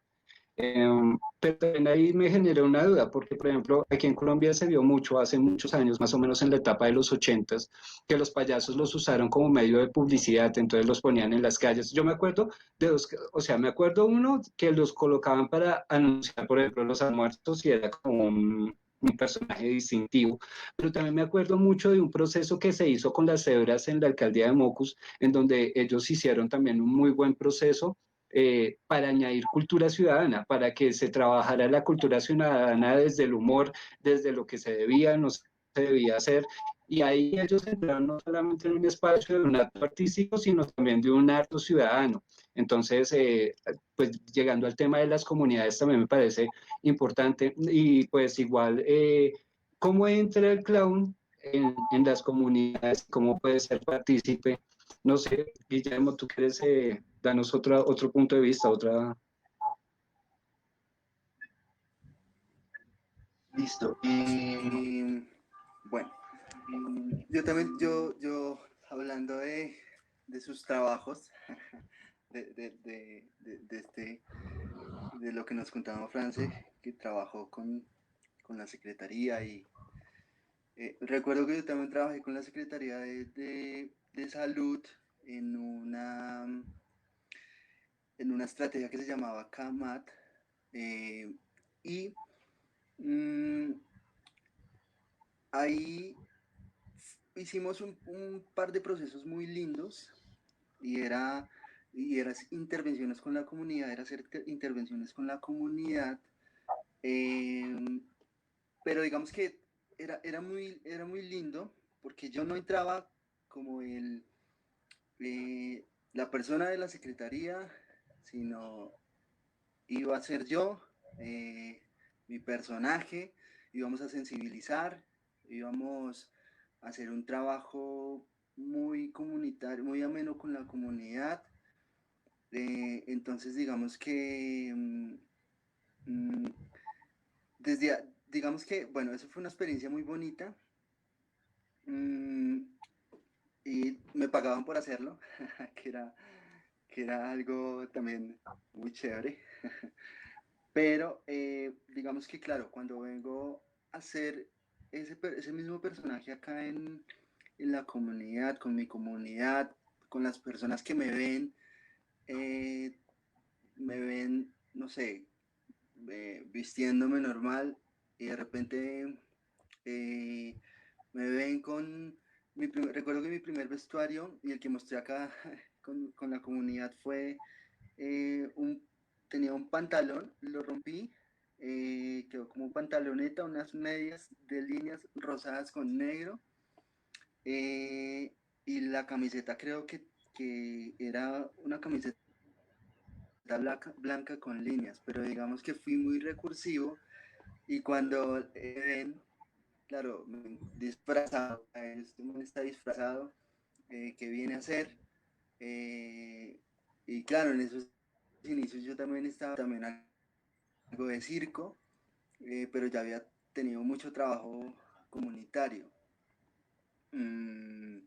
Pero también ahí me genera una duda, porque por ejemplo, aquí en Colombia se vio mucho, hace muchos años, más o menos en la etapa de los 80s, que los payasos los usaron como medio de publicidad, entonces los ponían en las calles. Yo me acuerdo de dos, o sea, me acuerdo uno que los colocaban para anunciar, por ejemplo, los almuerzos y era como un personaje distintivo, pero también me acuerdo mucho de un proceso que se hizo con las cebras en la alcaldía de Mocus, en donde ellos hicieron también un muy buen proceso para añadir cultura ciudadana, para que se trabajara la cultura ciudadana desde el humor, desde lo que se debía, no se debía hacer. Y ahí ellos entraron no solamente en un espacio de un acto artístico, sino también de un acto ciudadano. Entonces, pues llegando al tema de las comunidades también me parece importante. Y pues igual, ¿cómo entra el clown en las comunidades? ¿Cómo puede ser partícipe? No sé, Guillermo, ¿tú quieres darnos otro punto de vista, otra? Listo. Bueno, yo también, yo hablando de sus trabajos, de lo que nos contaba France, que trabajó con la Secretaría y recuerdo que yo también trabajé con la Secretaría de Salud en una estrategia que se llamaba CAMAT y mm, ahí hicimos un par de procesos muy lindos y era intervenciones con la comunidad, era hacer intervenciones con la comunidad, eh, pero digamos que era muy lindo porque yo no entraba como la persona de la secretaría, sino iba a ser yo, mi personaje, íbamos a sensibilizar, íbamos a hacer un trabajo muy comunitario, muy ameno con la comunidad. Entonces, digamos que mm, digamos que, bueno, eso fue una experiencia muy bonita mm, y me pagaban por hacerlo, que era, que era algo también muy chévere. Pero digamos que, claro, cuando vengo a hacer ese mismo personaje acá en la comunidad, con mi comunidad, con las personas que eh, me ven, no sé, vistiéndome normal y de repente eh, me ven con recuerdo que mi primer vestuario y el que mostré acá con la comunidad fue tenía un pantalón, lo rompí, quedó como pantaloneta, unas medias de líneas rosadas con negro, eh, y la camiseta creo que era una camiseta blanca con líneas, pero digamos que fui muy recursivo y cuando ven, claro, disfrazado, este man está disfrazado, ¿qué viene a hacer? Eh, y claro, en esos inicios yo también estaba también algo de circo, pero ya había tenido mucho trabajo comunitario. Mm,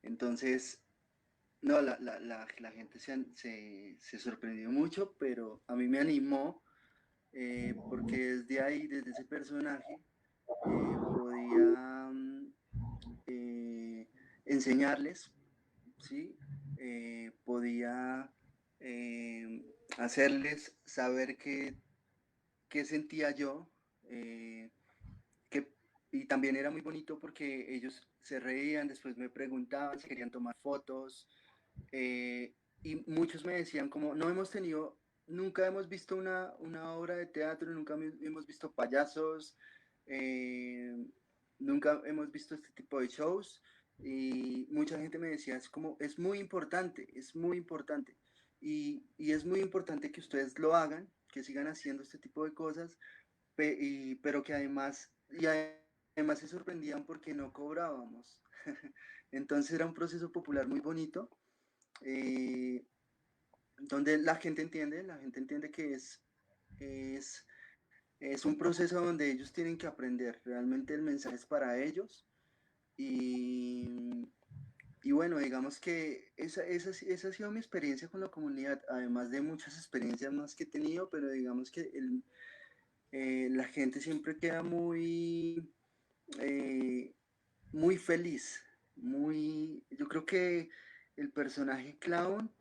entonces, no, la gente se sorprendió mucho, pero a mí me animó porque desde ahí, desde ese personaje, podía enseñarles, ¿sí? Podía hacerles saber qué sentía yo, eh, que, y también era muy bonito porque ellos se reían, después me preguntaban si querían tomar fotos, eh, y muchos me decían como, no hemos tenido, nunca hemos visto una obra de teatro, nunca hemos visto payasos, eh, nunca hemos visto este tipo de shows, y mucha gente me decía, es como, es muy importante, y es muy importante que ustedes lo hagan, que sigan haciendo este tipo de cosas, pero que además se sorprendían porque no cobrábamos. Entonces era un proceso popular muy bonito, eh, donde la gente entiende que es, es un proceso donde ellos tienen que aprender, realmente el mensaje es para ellos y, bueno, digamos que esa ha sido mi experiencia con la comunidad, además de muchas experiencias más que he tenido, pero digamos que la gente siempre queda eh, muy feliz, yo creo que el personaje clown,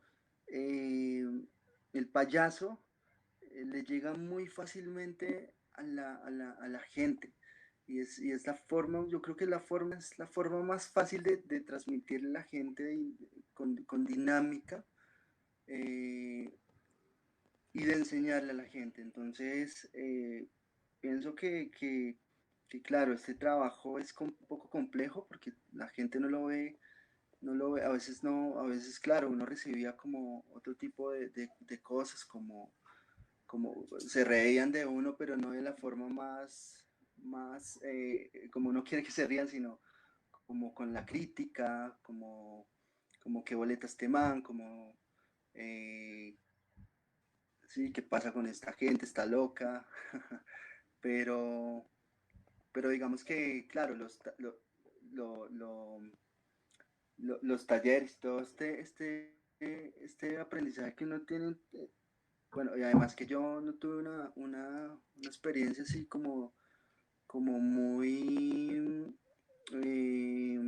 eh, el payaso, le llega muy fácilmente a la gente. Y es la forma, yo creo que es la forma más fácil de transmitirle a la gente con dinámica, eh, y de enseñarle a la gente. Entonces, pienso que, claro, este trabajo es un poco complejo porque la gente no lo ve, a veces no, a veces, claro, uno recibía como otro tipo de cosas, como se reían de uno, pero no de la forma más como uno quiere que se rían, sino como con la crítica, como qué boletas te man, como, eh, sí, qué pasa con esta gente, está loca, pero, pero digamos que, claro, lo, lo, los talleres, todo este aprendizaje que uno tiene, bueno, y además que yo no tuve una experiencia así como muy, eh,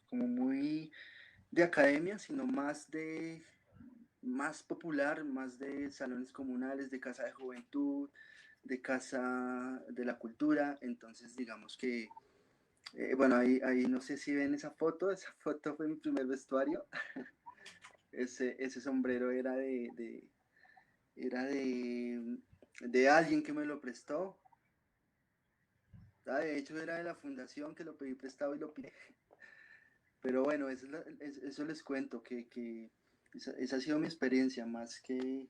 como muy de academia, sino más popular, más de salones comunales, de casa de juventud, de casa de la cultura. Entonces, digamos que, bueno, ahí no sé si ven esa foto fue mi primer vestuario. Ese sombrero era de alguien que me lo prestó. De hecho, era de la fundación que lo pedí prestado y lo pide. Pero bueno, eso les cuento, que esa ha sido mi experiencia, más que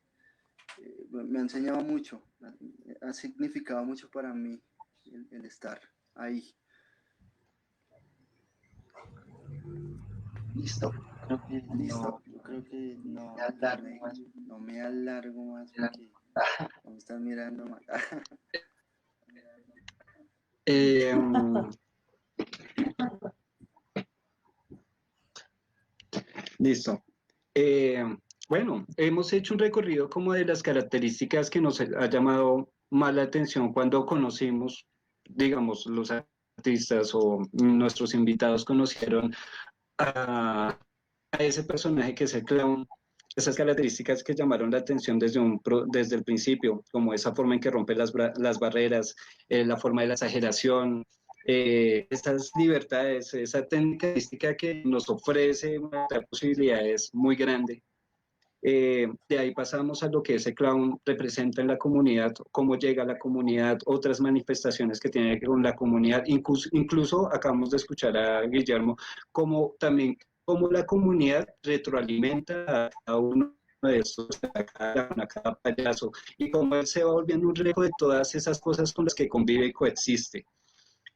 me ha enseñado mucho, ha significado mucho para mí el estar ahí. Listo. Creo que Listo, yo creo que me alargo más. no me alargo más porque me están mirando mal. Eh, listo. Eh, bueno, hemos hecho un recorrido como de las características que nos ha llamado más la atención cuando conocimos, digamos, los artistas o nuestros invitados conocieron a, a ese personaje que es el clown, esas características que llamaron la atención desde el principio, como esa forma en que rompe las barreras, la forma de la exageración, estas libertades, esa técnica artística que nos ofrece una posibilidad es muy grande. De ahí pasamos a lo que ese clown representa en la comunidad, cómo llega a la comunidad, otras manifestaciones que tiene que ver con la comunidad. Incluso acabamos de escuchar a Guillermo, como también cómo la comunidad retroalimenta a cada uno de estos, a cada payaso, y cómo él se va volviendo un reflejo de todas esas cosas con las que convive y coexiste.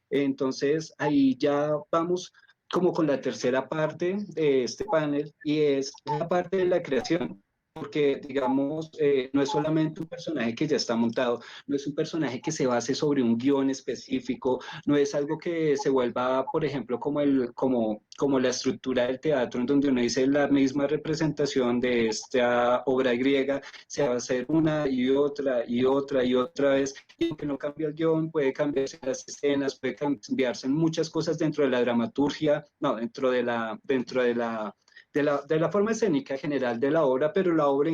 Entonces, ahí ya vamos como con la tercera parte de este panel y es la parte de la creación. Porque, digamos, no es solamente un personaje que ya está montado, no es un personaje que se base sobre un guión específico, no es algo que se vuelva, por ejemplo, como la estructura del teatro, en donde uno dice la misma representación de esta obra griega, se va a hacer una y otra y otra y otra vez, y aunque no cambia el guión, puede cambiarse las escenas, puede cambiarse muchas cosas dentro de la dramaturgia, no, de la forma escénica general de la obra, pero la obra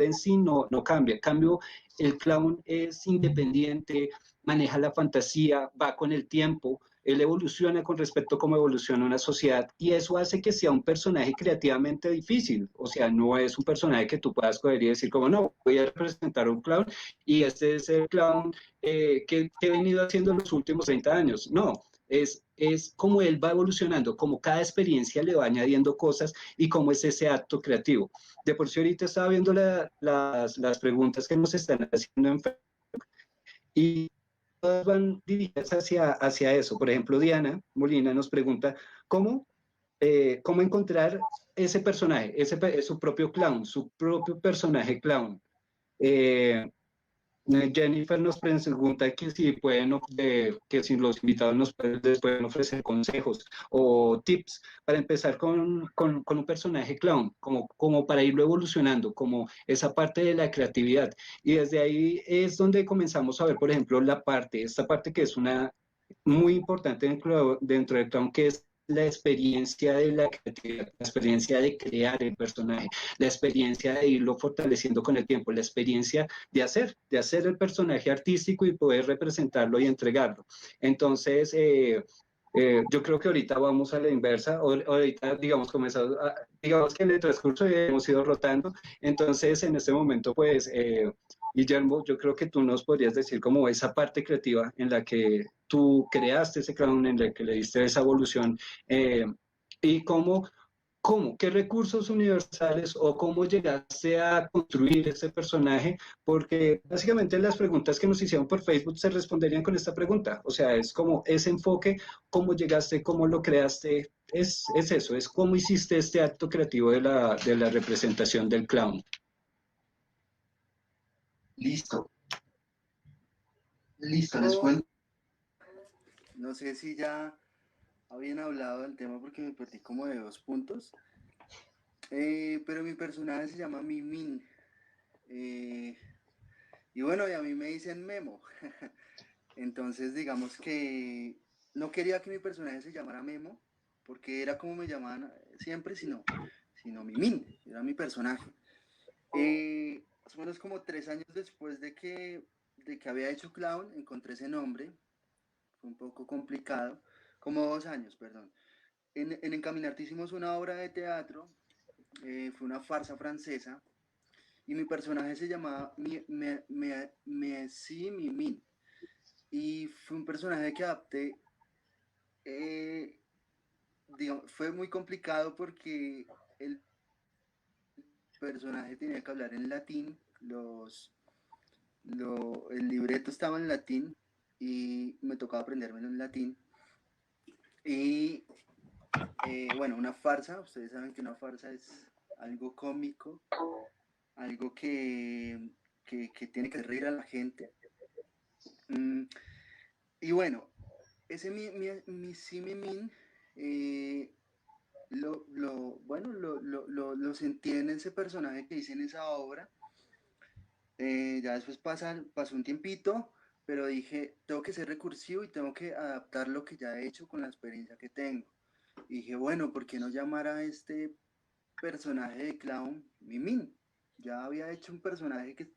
en sí no cambia. En cambio, el clown es independiente, maneja la fantasía, va con el tiempo, él evoluciona con respecto a cómo evoluciona una sociedad y eso hace que sea un personaje creativamente difícil. O sea, no es un personaje que tú puedas coger y decir como no, voy a representar un clown y este es el clown que he venido haciendo en los últimos 30 años. No, es como él va evolucionando, como cada experiencia le va añadiendo cosas y cómo es ese acto creativo. De por sí ahorita estaba viendo las preguntas que nos están haciendo en Facebook y todas van dirigidas hacia eso. Por ejemplo, Diana Molina nos pregunta, ¿cómo encontrar ese personaje, su propio clown, su propio personaje clown? Jennifer nos pregunta que si que si los invitados les pueden ofrecer consejos o tips para empezar con un personaje clown, como para irlo evolucionando, como esa parte de la creatividad. Y desde ahí es donde comenzamos a ver, por ejemplo, esta parte que es una muy importante dentro del clown, que es la experiencia de la creatividad, la experiencia de crear el personaje, la experiencia de irlo fortaleciendo con el tiempo, la experiencia de hacer el personaje artístico y poder representarlo y entregarlo. Entonces, yo creo que ahorita vamos a la inversa, ahorita digamos, digamos que en el transcurso hemos ido rotando, entonces en este momento pues Guillermo, yo creo que tú nos podrías decir como esa parte creativa en la que tú creaste ese clown, en la que le diste esa evolución y qué recursos universales o cómo llegaste a construir ese personaje, porque básicamente las preguntas que nos hicieron por Facebook se responderían con esta pregunta, o sea, es como ese enfoque, cómo llegaste, cómo lo creaste, es eso, es cómo hiciste este acto creativo de la representación del clown. Listo, les cuento. No sé si ya habían hablado del tema porque me perdí como de 2 puntos. Pero mi personaje se llama Mimin. Y bueno, y a mí me dicen Memo. Entonces, digamos que no quería que mi personaje se llamara Memo, porque era como me llamaban siempre, sino Mimin, era mi personaje. Más o menos como 3 años después de que había hecho Clown, encontré ese nombre. Fue un poco complicado, como 2 años, perdón. En Encaminarte hicimos una obra de teatro, fue una farsa francesa, y mi personaje se llamaba Messi Mimin. Y fue un personaje que adapté, digamos, fue muy complicado porque el personaje tenía que hablar en latín, el libreto estaba en latín y me tocaba aprendérmelo en latín. Y bueno, una farsa, ustedes saben que una farsa es algo cómico, algo que tiene que reír a la gente. Y bueno, ese mi Simimin, lo sentí en ese personaje que hice en esa obra. Ya después pasó un tiempito, pero dije, tengo que ser recursivo y tengo que adaptar lo que ya he hecho con la experiencia que tengo. Y dije, bueno, ¿por qué no llamar a este personaje de clown Mimin? Ya había hecho un personaje que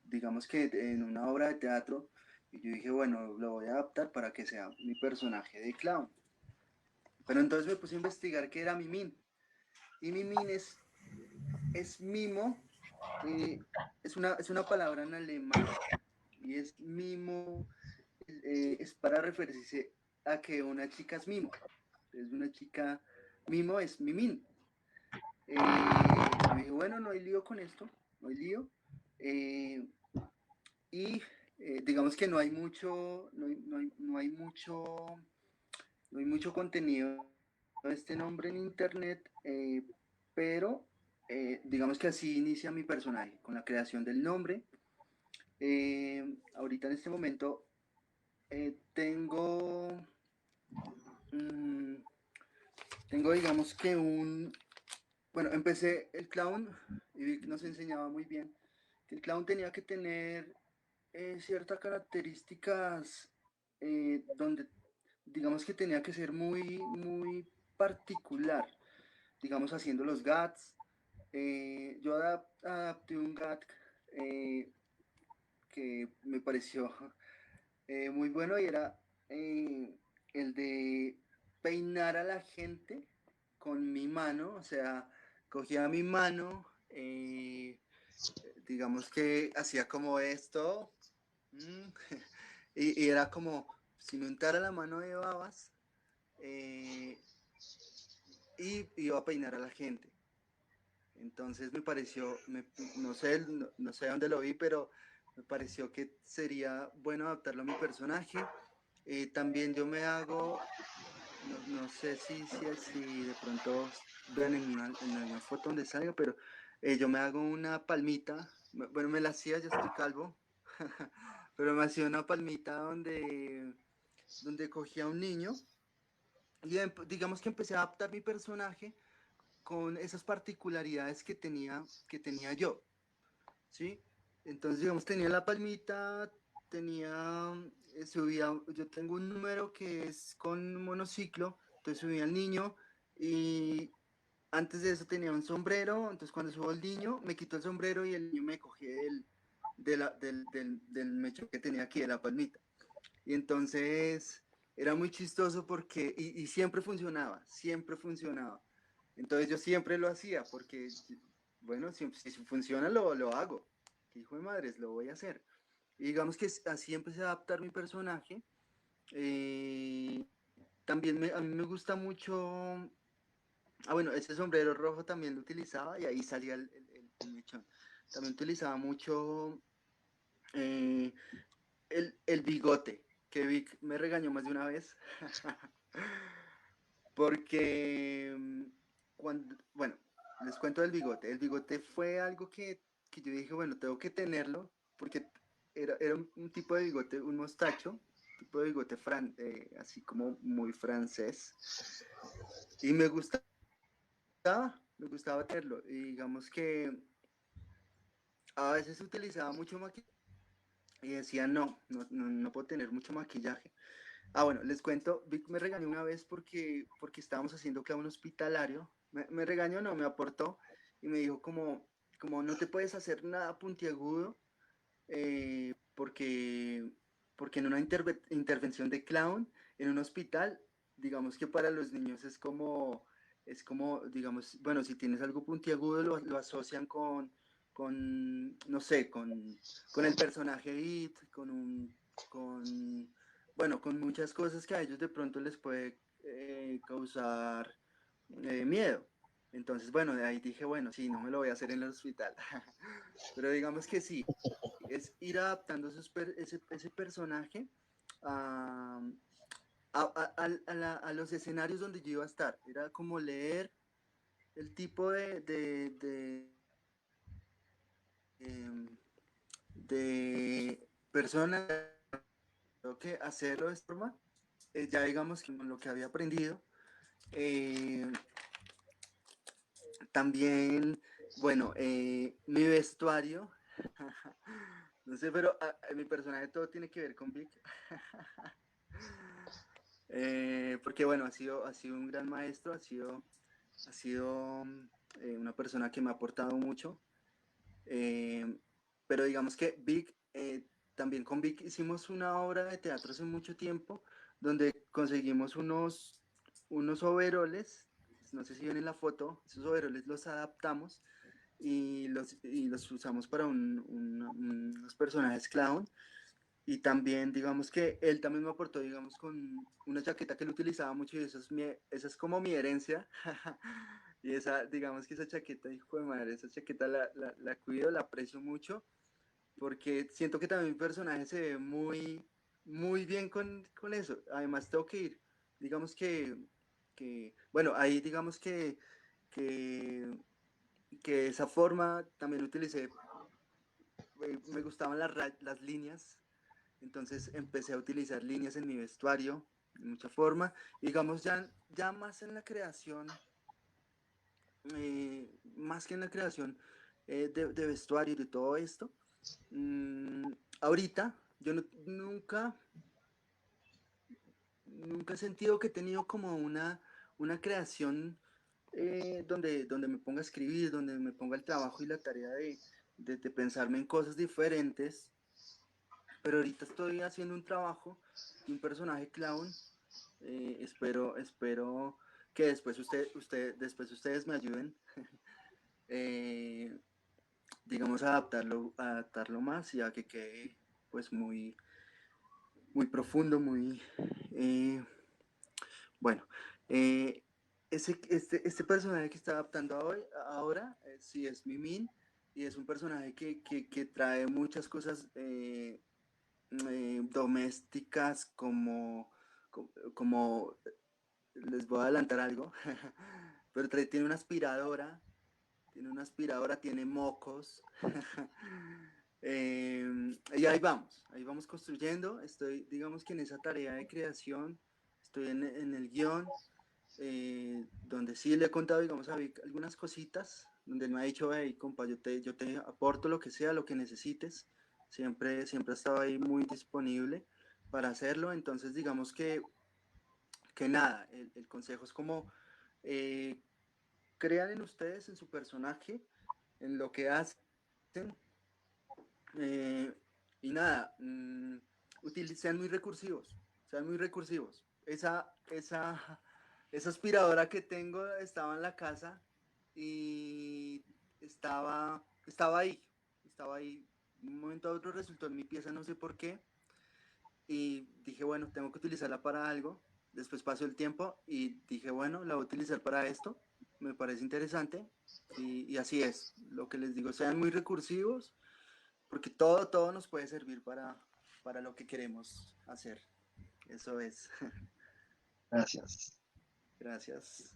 digamos que en una obra de teatro, y yo dije, bueno, lo voy a adaptar para que sea mi personaje de clown. Pero entonces me puse a investigar qué era Mimin. Y Mimin es mimo, es una palabra en alemán, y es mimo, es para referirse a que una chica es mimo. Es una chica mimo, es Mimin. Yo dije, bueno, no hay lío con esto, no hay lío. Y digamos que no hay mucho, no hay mucho contenido de este nombre en internet, pero digamos que así inicia mi personaje, con la creación del nombre. Ahorita en este momento tengo, digamos que bueno, empecé el clown y Vic nos enseñaba muy bien que el clown tenía que tener ciertas características donde digamos que tenía que ser muy, muy particular, digamos haciendo los gags. Yo adapté un gag que me pareció muy bueno y era el de peinar a la gente con mi mano, o sea, cogía mi mano, digamos que hacía como esto, y era como si me untara la mano de babas y iba a peinar a la gente. Entonces me pareció, no sé dónde lo vi, pero me pareció que sería bueno adaptarlo a mi personaje. También yo me hago, no sé si de pronto vean en alguna foto donde salga, pero yo me hago una palmita, bueno, me la hacía, ya estoy calvo, pero me hacía una palmita donde cogía a un niño y digamos que empecé a adaptar mi personaje con esas particularidades que tenía yo, ¿sí? Entonces, digamos, tenía la palmita, tenía, yo tengo un número que es con monociclo, entonces subía al niño y antes de eso tenía un sombrero, entonces cuando subo el niño, me quitó el sombrero y el niño me cogía del mechón que tenía aquí, de la palmita. Y entonces era muy chistoso porque, y siempre funcionaba, siempre funcionaba. Entonces yo siempre lo hacía porque, bueno, si funciona lo hago. Que hijo de madres, lo voy a hacer. Y digamos que así empecé a adaptar mi personaje. Eh, también a mí me gusta mucho, bueno, ese sombrero rojo también lo utilizaba y ahí salía el mechón. También utilizaba mucho eh, el bigote, que Vic me regañó más de una vez. Porque bueno, les cuento del bigote. El bigote fue algo que yo dije, bueno, tengo que tenerlo, porque era un tipo de bigote, un mostacho, tipo de bigote así como muy francés. Y me gustaba tenerlo. Y digamos que a veces utilizaba mucho maquillaje y decía, no puedo tener mucho maquillaje. Ah, bueno, les cuento, Vic me regañó una vez porque estábamos haciendo clown hospitalario. Me regañó, no, me aportó y me dijo como no te puedes hacer nada puntiagudo porque, porque en una intervención de clown en un hospital, digamos que para los niños es como, digamos, bueno, si tienes algo puntiagudo lo asocian no sé, con el personaje It, bueno, con muchas cosas que a ellos de pronto les puede causar miedo. Entonces, bueno, de ahí dije, bueno, sí, no me lo voy a hacer en el hospital. Pero digamos que sí, es ir adaptando ese personaje a, a los escenarios donde yo iba a estar. Era como leer el tipo de persona, creo que hacerlo de esta forma, ya digamos que con lo que había aprendido. Eh, También, bueno, mi vestuario, no sé, pero mi personaje todo tiene que ver con Vic. Porque bueno, ha sido un gran maestro, ha sido una persona que me ha aportado mucho. Pero digamos que Vic, también con Vic hicimos una obra de teatro hace mucho tiempo, donde conseguimos unos overoles, no sé si ven en la foto, esos overoles los adaptamos y los usamos para unos personajes clown. Y también, digamos que él también me aportó, digamos, con una chaqueta que él utilizaba mucho y esa es como mi herencia. Y digamos que esa chaqueta, hijo de madre, esa chaqueta la cuido, la aprecio mucho, porque siento que también mi personaje se ve muy, muy bien con eso. Además, tengo que ir, digamos bueno, ahí digamos que, que esa forma también utilicé, me gustaban las líneas. Entonces empecé a utilizar líneas en mi vestuario de mucha forma. Digamos, ya más en la creación, más que en la creación de vestuario y de todo esto, ahorita yo nunca he sentido que he tenido como una creación donde me ponga a escribir, donde me ponga el trabajo y la tarea de pensarme en cosas diferentes. Pero ahorita estoy haciendo un trabajo de un personaje clown. Espero que después ustedes me ayuden, eh, digamos, a adaptarlo más y a que quede pues muy, muy profundo, muy bueno. eh, este personaje que está adaptando ahora sí es Mimin y es un personaje que trae muchas cosas domésticas como les voy a adelantar algo, pero tiene una aspiradora, tiene una aspiradora, tiene mocos. Y ahí vamos construyendo. Estoy, digamos que en esa tarea de creación, estoy en el guión, donde sí le he contado, digamos, a Vic algunas cositas, donde él me ha dicho, hey, compa, yo te aporto lo que sea, lo que necesites. Siempre ha estado ahí muy disponible para hacerlo. Entonces, digamos que nada, el consejo es como crean en ustedes, en su personaje, en lo que hacen, y nada, sean muy recursivos. Esa aspiradora que tengo estaba en la casa y estaba ahí. De un momento a otro resultó en mi pieza, no sé por qué, y dije, bueno, tengo que utilizarla para algo. Después pasó el tiempo y dije, bueno, la voy a utilizar para esto, me parece interesante, y así es. Lo que les digo, sean muy recursivos, porque todo nos puede servir para lo que queremos hacer. Eso es. Gracias. Gracias.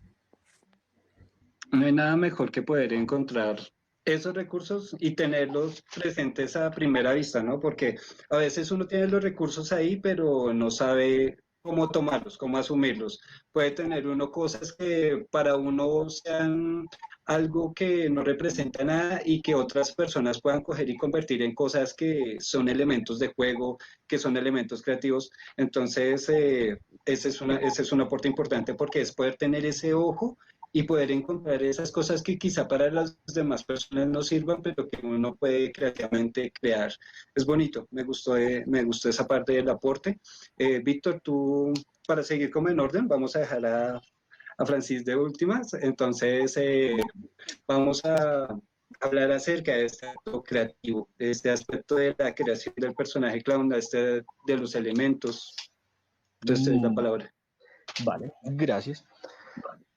No hay nada mejor que poder encontrar esos recursos y tenerlos presentes a primera vista, ¿no? Porque a veces uno tiene los recursos ahí, pero no sabe cómo tomarlos, cómo asumirlos. Puede tener uno cosas que para uno sean algo que no representa nada y que otras personas puedan coger y convertir en cosas que son elementos de juego, que son elementos creativos. Entonces, ese es un aporte importante porque es poder tener ese ojo y poder encontrar esas cosas que quizá para las demás personas no sirvan, pero que uno puede creativamente crear. Es bonito, me gustó esa parte del aporte. Víctor, tú, para seguir como en orden, vamos a dejar a Francis de últimas, entonces vamos a hablar acerca de este aspecto creativo, de este aspecto de la creación del personaje clown, de los elementos. Entonces, te doy la palabra. Vale, gracias.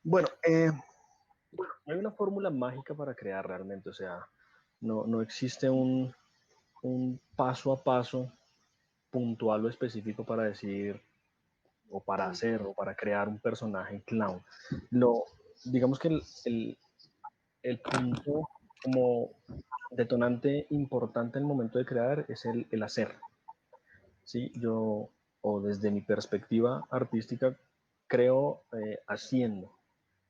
Bueno, no hay una fórmula mágica para crear realmente, o sea, no existe un paso a paso puntual o específico para decir, o para hacer, o para crear un personaje clown. Digamos que el punto como detonante importante en el momento de crear es el hacer. ¿Sí? Yo, o desde mi perspectiva artística, creo haciendo.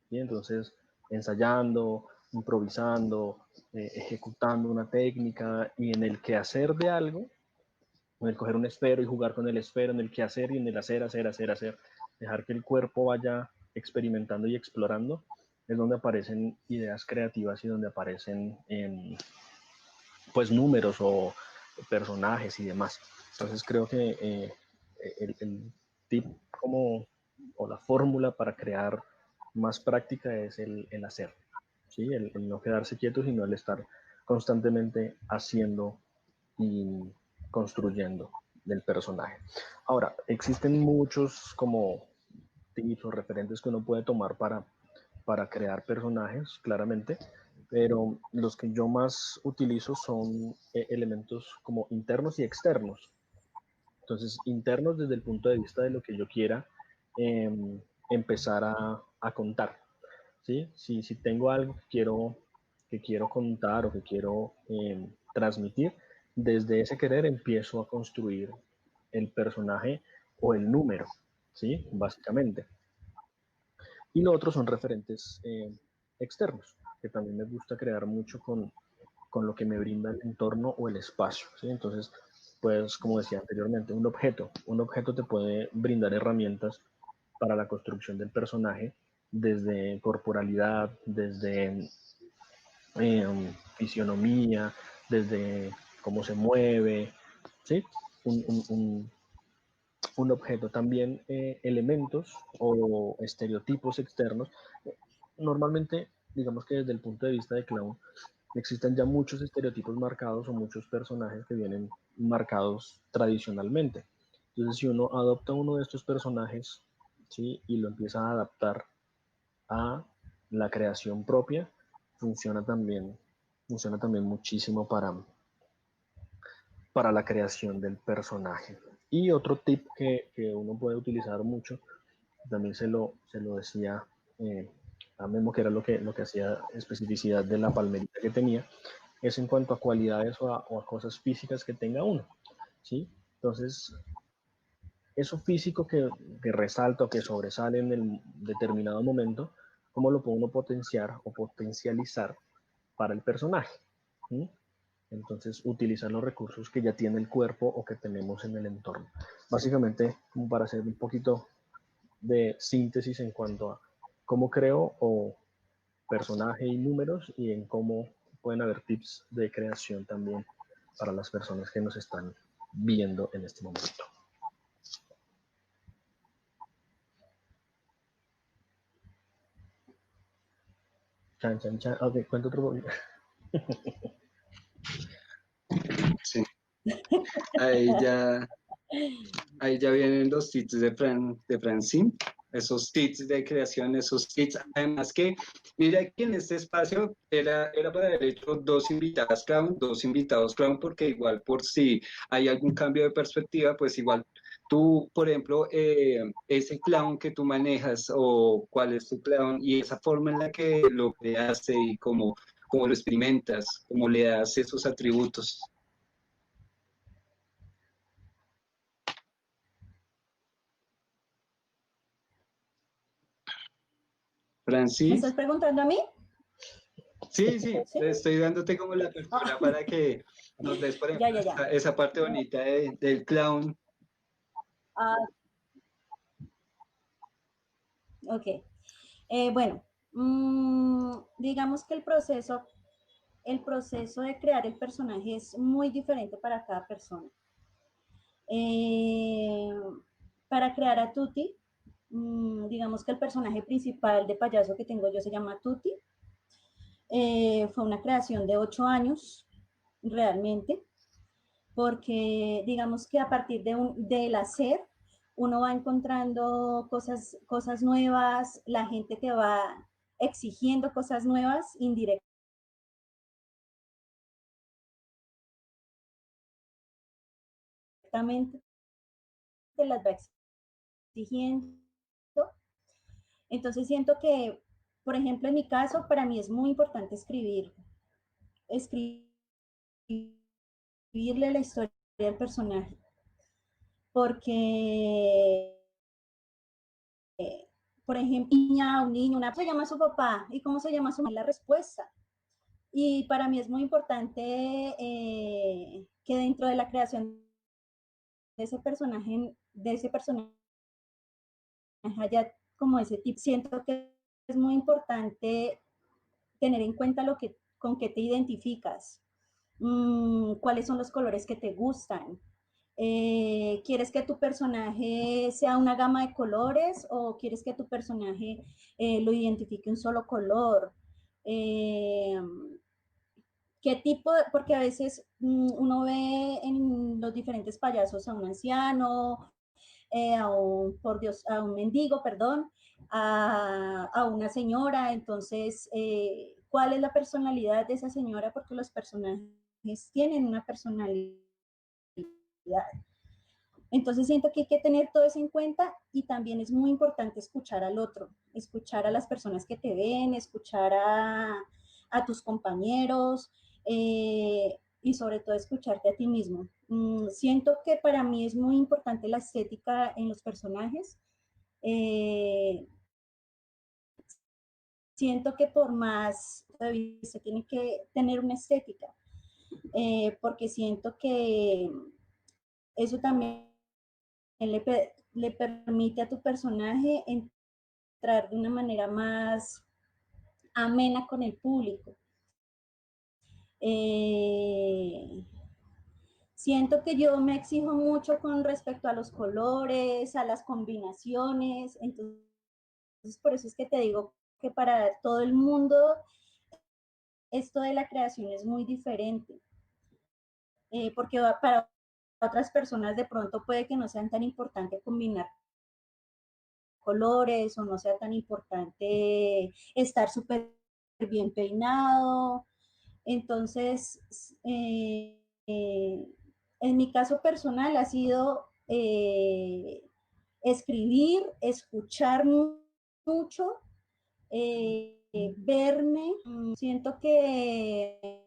¿Sí? Entonces, ensayando, improvisando, ejecutando una técnica y en el quehacer de algo, en el coger un esfero y jugar con el esfero, en el quehacer y en el hacer, dejar que el cuerpo vaya experimentando y explorando, es donde aparecen ideas creativas y donde aparecen pues números o personajes y demás. Entonces creo que el tip como, o la fórmula para crear más práctica es el hacer, ¿sí? El no quedarse quieto, sino el estar constantemente haciendo y construyendo del personaje. Ahora, existen muchos como tips o referentes que uno puede tomar para crear personajes, claramente, pero los que yo más utilizo son elementos como internos y externos. Entonces, internos desde el punto de vista de lo que yo quiera empezar a contar. ¿Sí? Si tengo algo que quiero contar o que quiero transmitir, desde ese querer empiezo a construir el personaje o el número, ¿sí? Básicamente. Y lo otro son referentes externos, que también me gusta crear mucho con lo que me brinda el entorno o el espacio, ¿sí? Entonces, pues, como decía anteriormente, un objeto te puede brindar herramientas para la construcción del personaje, desde corporalidad, desde fisionomía, desde cómo se mueve, ¿sí? Un, un, un, un objeto. También elementos o estereotipos externos. Normalmente, digamos que desde el punto de vista de clown, existen ya muchos estereotipos marcados o muchos personajes que vienen marcados tradicionalmente. Entonces, si uno adopta uno de estos personajes, ¿sí? Y lo empieza a adaptar a la creación propia, funciona también, funciona también muchísimo para la creación del personaje. Y otro tip que uno puede utilizar mucho, también se lo decía a Memo, que era lo que hacía especificidad de la palmerita que tenía, es en cuanto a cualidades o a cosas físicas que tenga uno, ¿sí? Entonces, eso físico que resalta o que sobresale en el determinado momento, ¿cómo lo puede uno potenciar o potencializar para el personaje? ¿Sí? Entonces, utilizar los recursos que ya tiene el cuerpo o que tenemos en el entorno. Básicamente, como para hacer un poquito de síntesis en cuanto a cómo creo o personaje y números, y en cómo pueden haber tips de creación también para las personas que nos están viendo en este momento. Chan, chan, chan. Ok, cuento otro poquito. Sí. Ahí ya vienen los tips de Francine, esos tips de creación, esos tips. Además que, mira que en este espacio era para haber hecho dos invitados clown, porque igual por si hay algún cambio de perspectiva, pues igual tú, por ejemplo, ese clown que tú manejas o cuál es tu clown y esa forma en la que lo creaste y cómo lo experimentas, cómo le das esos atributos. ¿Me Francis. estás preguntando a mí? Sí, ¿Sí? estoy dándote como la apertura para que nos des, por ejemplo, Ya. esa parte bonita del clown. Ah, ok. Bueno, digamos que el proceso de crear el personaje es muy diferente para cada persona. Eh, para crear a Tuti, digamos que el personaje principal de payaso que tengo yo se llama Tuti. Fue una creación de 8 años, realmente, porque digamos que a partir del hacer, uno va encontrando cosas nuevas, la gente te va exigiendo cosas nuevas indirectamente, te las va exigiendo. Entonces siento que, por ejemplo, en mi caso, para mí es muy importante escribirle la historia del personaje, porque, por ejemplo, un niño, ¿cómo se llama su papá? ¿Y cómo se llama su mamá? La respuesta. Y para mí es muy importante que dentro de la creación de ese personaje haya como ese tip. Siento que es muy importante tener en cuenta con qué te identificas, cuáles son los colores que te gustan. ¿Quieres que tu personaje sea una gama de colores o quieres que tu personaje lo identifique un solo color? ¿Qué tipo porque a veces uno ve en los diferentes payasos a un anciano, por Dios, a un mendigo, perdón, a una señora, entonces, ¿cuál es la personalidad de esa señora? Porque los personajes tienen una personalidad. Entonces siento que hay que tener todo eso en cuenta y también es muy importante escuchar al otro, escuchar a las personas que te ven, escuchar a tus compañeros y sobre todo escucharte a ti mismo. Siento que para mí es muy importante la estética en los personajes. Eh, Siento que por más se tiene que tener una estética, porque siento que eso también le permite a tu personaje entrar de una manera más amena con el público. Siento que yo me exijo mucho con respecto a los colores, a las combinaciones, entonces por eso es que te digo que para todo el mundo esto de la creación es muy diferente, porque para otras personas de pronto puede que no sean tan importante combinar colores o no sea tan importante estar súper bien peinado. Entonces, en mi caso personal ha sido escribir, escuchar mucho, verme, siento que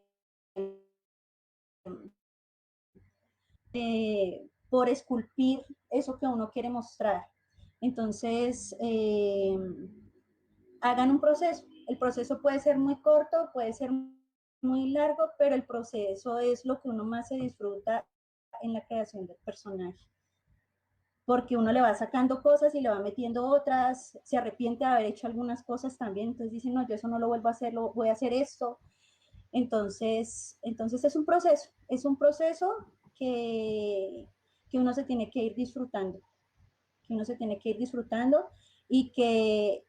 por esculpir eso que uno quiere mostrar. Entonces, hagan un proceso. El proceso puede ser muy corto, puede ser muy largo, pero el proceso es lo que uno más se disfruta en la creación del personaje. Porque uno le va sacando cosas y le va metiendo otras, se arrepiente de haber hecho algunas cosas también, entonces dice, no, yo eso no lo vuelvo a hacer, voy a hacer esto. Entonces es un proceso que uno se tiene que ir disfrutando, que uno se tiene que ir disfrutando y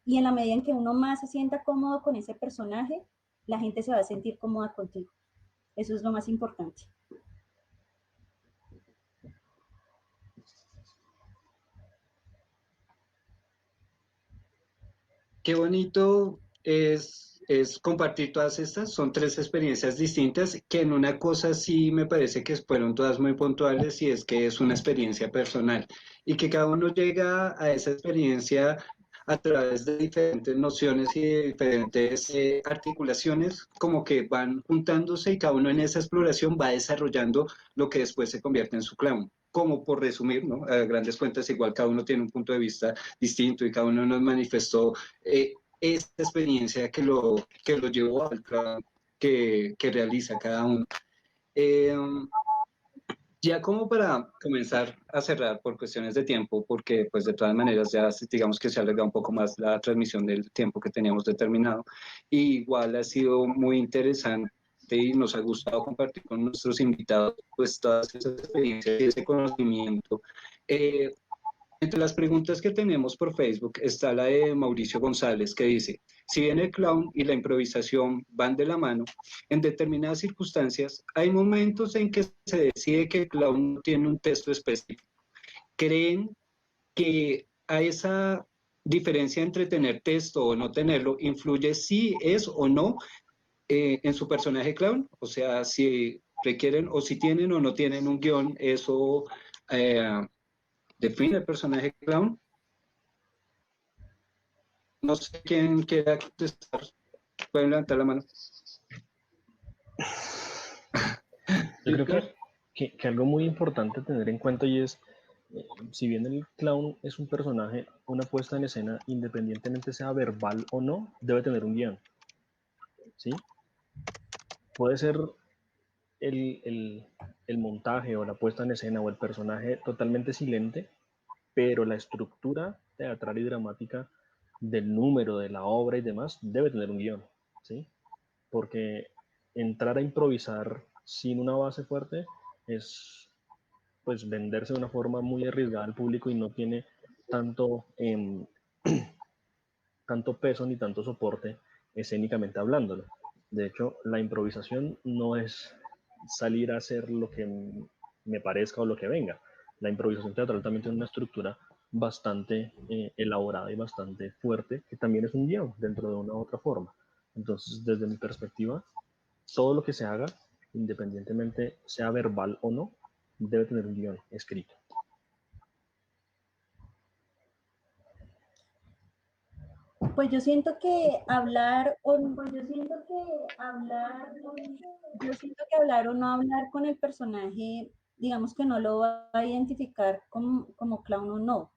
en la medida en que uno más se sienta cómodo con ese personaje, la gente se va a sentir cómoda contigo. Eso es lo más importante. Qué bonito es compartir todas estas. Son tres experiencias distintas que en una cosa sí me parece que fueron todas muy puntuales y es que es una experiencia personal y que cada uno llega a esa experiencia a través de diferentes nociones y de diferentes articulaciones, como que van juntándose y cada uno en esa exploración va desarrollando lo que después se convierte en su clown. Como por resumir, ¿no? A grandes cuentas, igual cada uno tiene un punto de vista distinto y cada uno nos manifestó esta experiencia que lo llevó al clown que realiza cada uno. Eh, ya como para comenzar a cerrar por cuestiones de tiempo, porque pues de todas maneras ya digamos que se alarga un poco más la transmisión del tiempo que teníamos determinado. Y igual ha sido muy interesante y nos ha gustado compartir con nuestros invitados pues todas esas experiencias y ese conocimiento. Entre las preguntas que tenemos por Facebook está la de Mauricio González que dice, si bien el clown y la improvisación van de la mano, en determinadas circunstancias hay momentos en que se decide que el clown no tiene un texto específico. ¿Creen que a esa diferencia entre tener texto o no tenerlo influye si es o no en su personaje clown? O sea, si requieren o si tienen o no tienen un guión, eso... define el personaje clown. No sé quién quiera contestar. Pueden levantar la mano. Yo creo que algo muy importante a tener en cuenta y es, si bien el clown es un personaje, una puesta en escena, independientemente sea verbal o no, debe tener un guión, ¿sí? Puede ser el montaje o la puesta en escena o el personaje totalmente silente, pero la estructura teatral y dramática del número, de la obra y demás debe tener un guión, ¿sí? Porque entrar a improvisar sin una base fuerte es pues venderse de una forma muy arriesgada al público y no tiene tanto, tanto peso ni tanto soporte escénicamente hablándolo. De hecho, la improvisación no es salir a hacer lo que me parezca o lo que venga. La improvisación teatral también tiene una estructura bastante elaborada y bastante fuerte, que también es un guión dentro de una u otra forma. Entonces, desde mi perspectiva, todo lo que se haga, independientemente sea verbal o no, debe tener un guión escrito. Pues yo siento que hablar o no hablar con el personaje, digamos que no lo va a identificar como clown o no.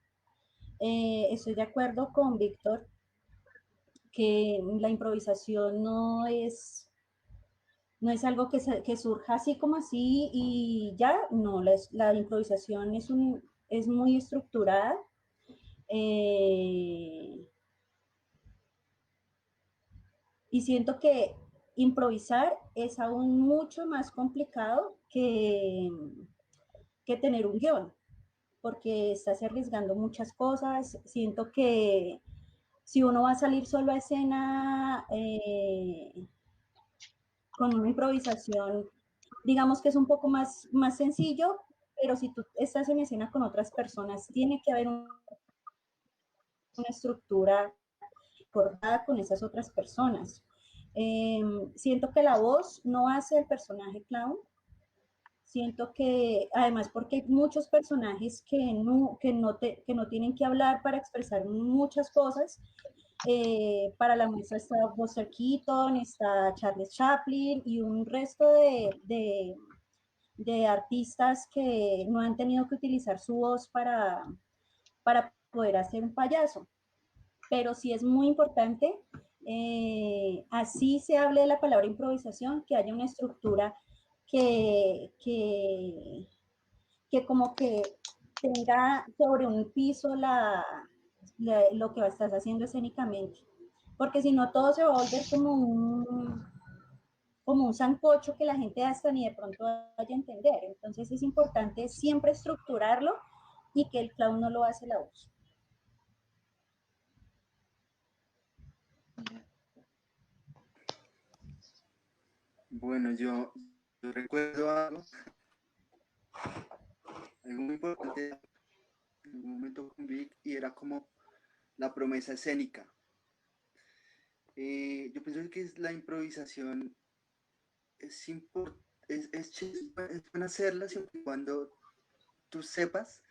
Estoy de acuerdo con Víctor que la improvisación no es algo que surja así como así y ya, no, la improvisación es muy estructurada. Y siento que improvisar es aún mucho más complicado que tener un guión, porque estás arriesgando muchas cosas. Siento que si uno va a salir solo a escena con una improvisación, digamos que es un poco más sencillo, pero si tú estás en escena con otras personas, tiene que haber una estructura acordada con esas otras personas. Siento que la voz no hace el personaje clown. Siento que, además, porque hay muchos personajes que no tienen que hablar para expresar muchas cosas, Para la muestra está Buster Keaton, está Charles Chaplin y un resto de artistas que no han tenido que utilizar su voz para poder hacer un payaso. Pero sí es muy importante, así se hable de la palabra improvisación, que haya una estructura que como que tenga sobre un piso lo que estás haciendo escénicamente. Porque si no, todo se va a volver como un sancocho que la gente hasta ni de pronto vaya a entender. Entonces es importante siempre estructurarlo y que el clown no lo hace la voz. Bueno, yo recuerdo algo muy importante en un momento con Vic, y era como la promesa escénica. Yo pienso que la improvisación es buena hacerla siempre y cuando tú sepas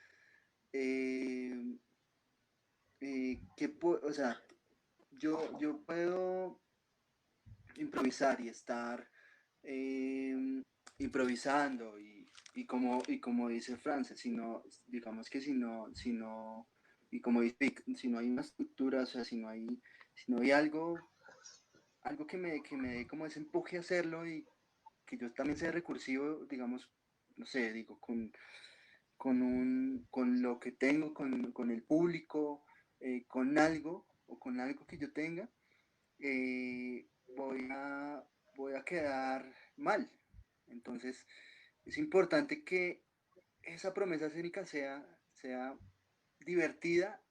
o sea, yo puedo improvisar y estar improvisando y como dice Frances, digamos que si no, y como dice Vic, si no hay una estructura, o sea, si no hay algo que me dé como ese empuje a hacerlo, y que yo también sea recursivo, digamos, no sé, digo, con lo que tengo, con el público, con algo que yo tenga, voy a quedar mal. Entonces, es importante que esa promesa escénica sea divertida,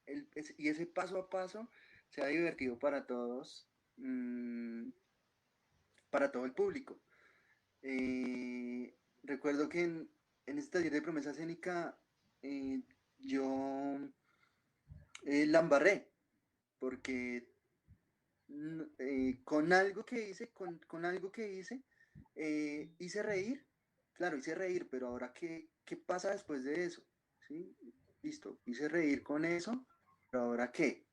y ese paso a paso sea divertido para todos, para todo el público. Recuerdo que en este taller de promesa escénica, yo la embarré, porque con algo que hice, hice reír. Claro, hice reír, pero ahora, ¿qué pasa después de eso? ¿Sí? Listo, hice reír con eso, pero ahora, ¿qué?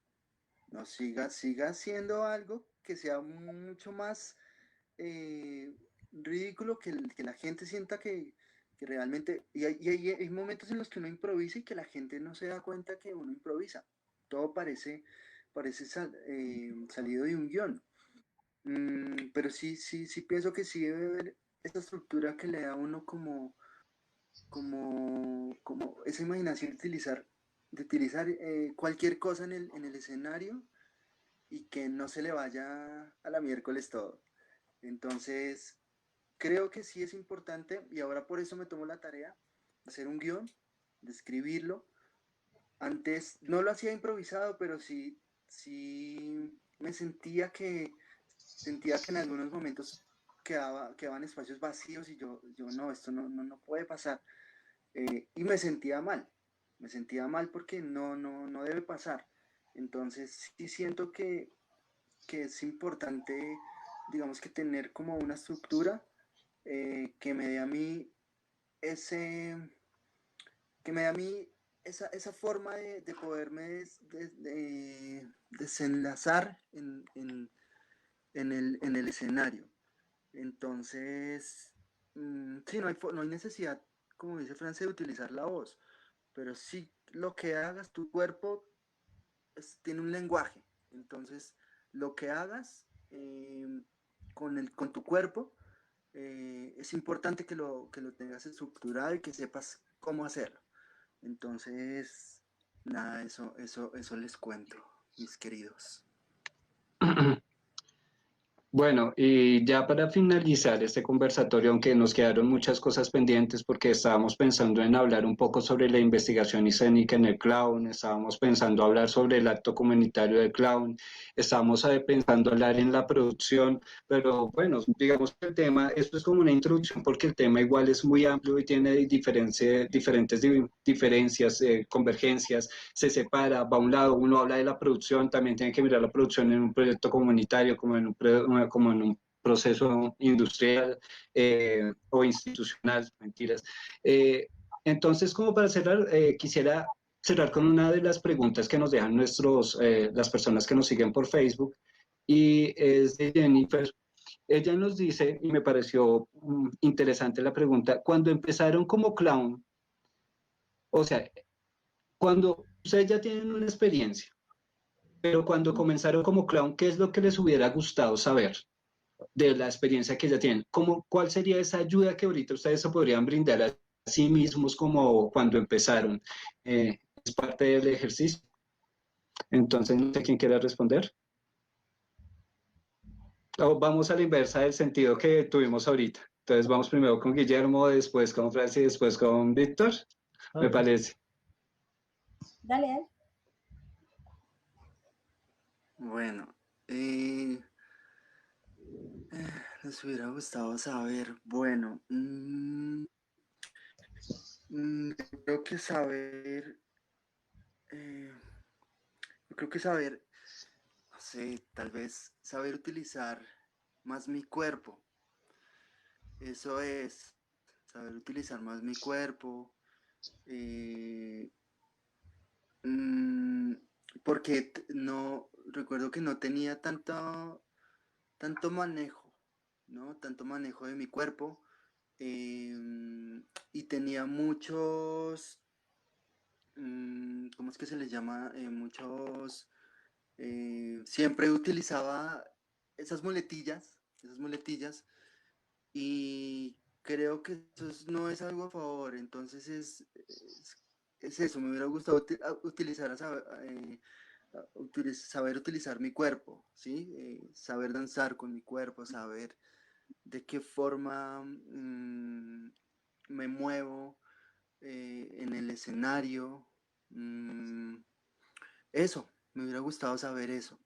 No, siga haciendo algo que sea mucho más ridículo, que la gente sienta que realmente, y hay momentos en los que uno improvisa y que la gente no se da cuenta que uno improvisa. Todo parece salido de un guión. Pero sí pienso que sí debe haber esta estructura que le da a uno como esa imaginación de utilizar cualquier cosa en el escenario, y que no se le vaya a la miércoles todo. Entonces, creo que sí es importante, y ahora por eso me tomo la tarea de hacer un guión, de escribirlo. Antes no lo hacía improvisado, pero sí me sentía que en algunos momentos quedaban espacios vacíos, y yo no, esto no puede pasar. Y me sentía mal porque no debe pasar. Entonces sí siento que es importante, digamos, que tener como una estructura que me dé a mí esa forma de poderme desenlazar en el escenario. Entonces, sí, no hay necesidad, como dice Francia, de utilizar la voz, pero sí, lo que hagas, tu cuerpo tiene un lenguaje. Entonces, lo que hagas con tu cuerpo, es importante que lo tengas estructurado y que sepas cómo hacerlo. Entonces, nada, eso les cuento, mis queridos. Bueno, y ya para finalizar este conversatorio, aunque nos quedaron muchas cosas pendientes porque estábamos pensando en hablar un poco sobre la investigación escénica en el clown, estábamos pensando hablar sobre el acto comunitario del clown, estábamos pensando hablar en la producción, pero bueno, digamos que el tema, esto es como una introducción porque el tema igual es muy amplio y tiene diferencias, convergencias, se separa, va a un lado, uno habla de la producción, también tiene que mirar la producción en un proyecto comunitario, como en un proceso industrial o institucional, mentiras. Entonces, como para cerrar, quisiera cerrar con una de las preguntas que nos dejan las personas que nos siguen por Facebook, y es de Jennifer. Ella nos dice, y me pareció interesante la pregunta, cuando empezaron como clown, o sea, cuando ustedes ya tienen una experiencia, pero cuando comenzaron como clown, ¿qué es lo que les hubiera gustado saber de la experiencia que ya tienen? ¿Cuál sería esa ayuda que ahorita ustedes se podrían brindar a sí mismos como cuando empezaron? Es parte del ejercicio. Entonces, no sé quién quiera responder. O vamos a la inversa del sentido que tuvimos ahorita. Entonces, vamos primero con Guillermo, después con Francis, después con Víctor. Me parece. Dale, dale. Bueno, nos hubiera gustado saber, bueno, creo que saber, eh, yo creo que saber, no sé, tal vez saber utilizar más mi cuerpo. Eso es, saber utilizar más mi cuerpo. eh, mm, Porque no, recuerdo que no tenía tanto manejo, ¿no? Tanto manejo de mi cuerpo. Y tenía muchos, ¿cómo es que se les llama? Siempre utilizaba esas muletillas, y creo que no es algo a favor. Entonces es eso, me hubiera gustado utilizar, saber utilizar mi cuerpo, ¿sí? Saber danzar con mi cuerpo, saber de qué forma me muevo en el escenario. mm, Eso, me hubiera gustado saber eso.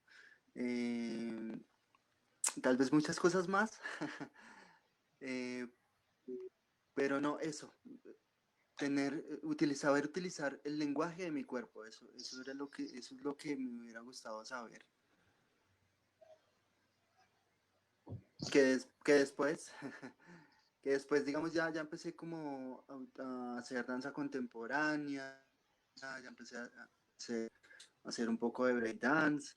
Eh, Tal vez muchas cosas más, eh, pero no, eso, saber utilizar el lenguaje de mi cuerpo, eso es lo que me hubiera gustado saber. Que después, que después, digamos, ya empecé como a hacer danza contemporánea, ya empecé a hacer un poco de breakdance,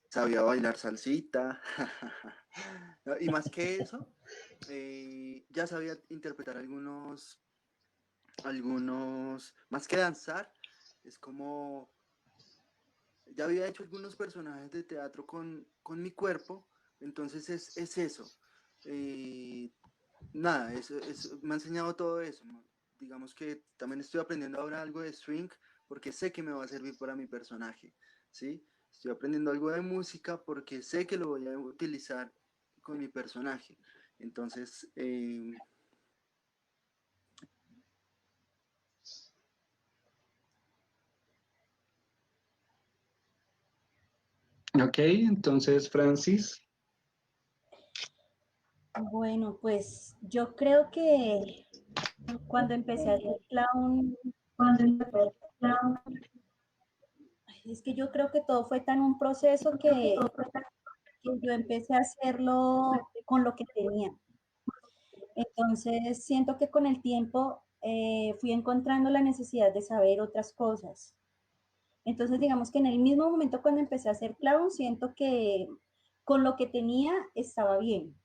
sabía bailar salsita, y más que eso, ya sabía interpretar más que danzar, es como, ya había hecho algunos personajes de teatro con mi cuerpo. Entonces es eso. Eh, Nada, me ha enseñado todo eso, ¿no? Digamos que también estoy aprendiendo ahora algo de swing porque sé que me va a servir para mi personaje, ¿sí? Estoy aprendiendo algo de música porque sé que lo voy a utilizar con mi personaje. Entonces, Ok, entonces, Francis. Bueno, pues yo creo que cuando empecé a hacer clown, Cuando empecé a clown, es que yo creo que todo fue tan un proceso que yo empecé a hacerlo con lo que tenía. Entonces siento que con el tiempo fui encontrando la necesidad de saber otras cosas. Entonces digamos que en el mismo momento cuando empecé a hacer clown, siento que con lo que tenía estaba bien,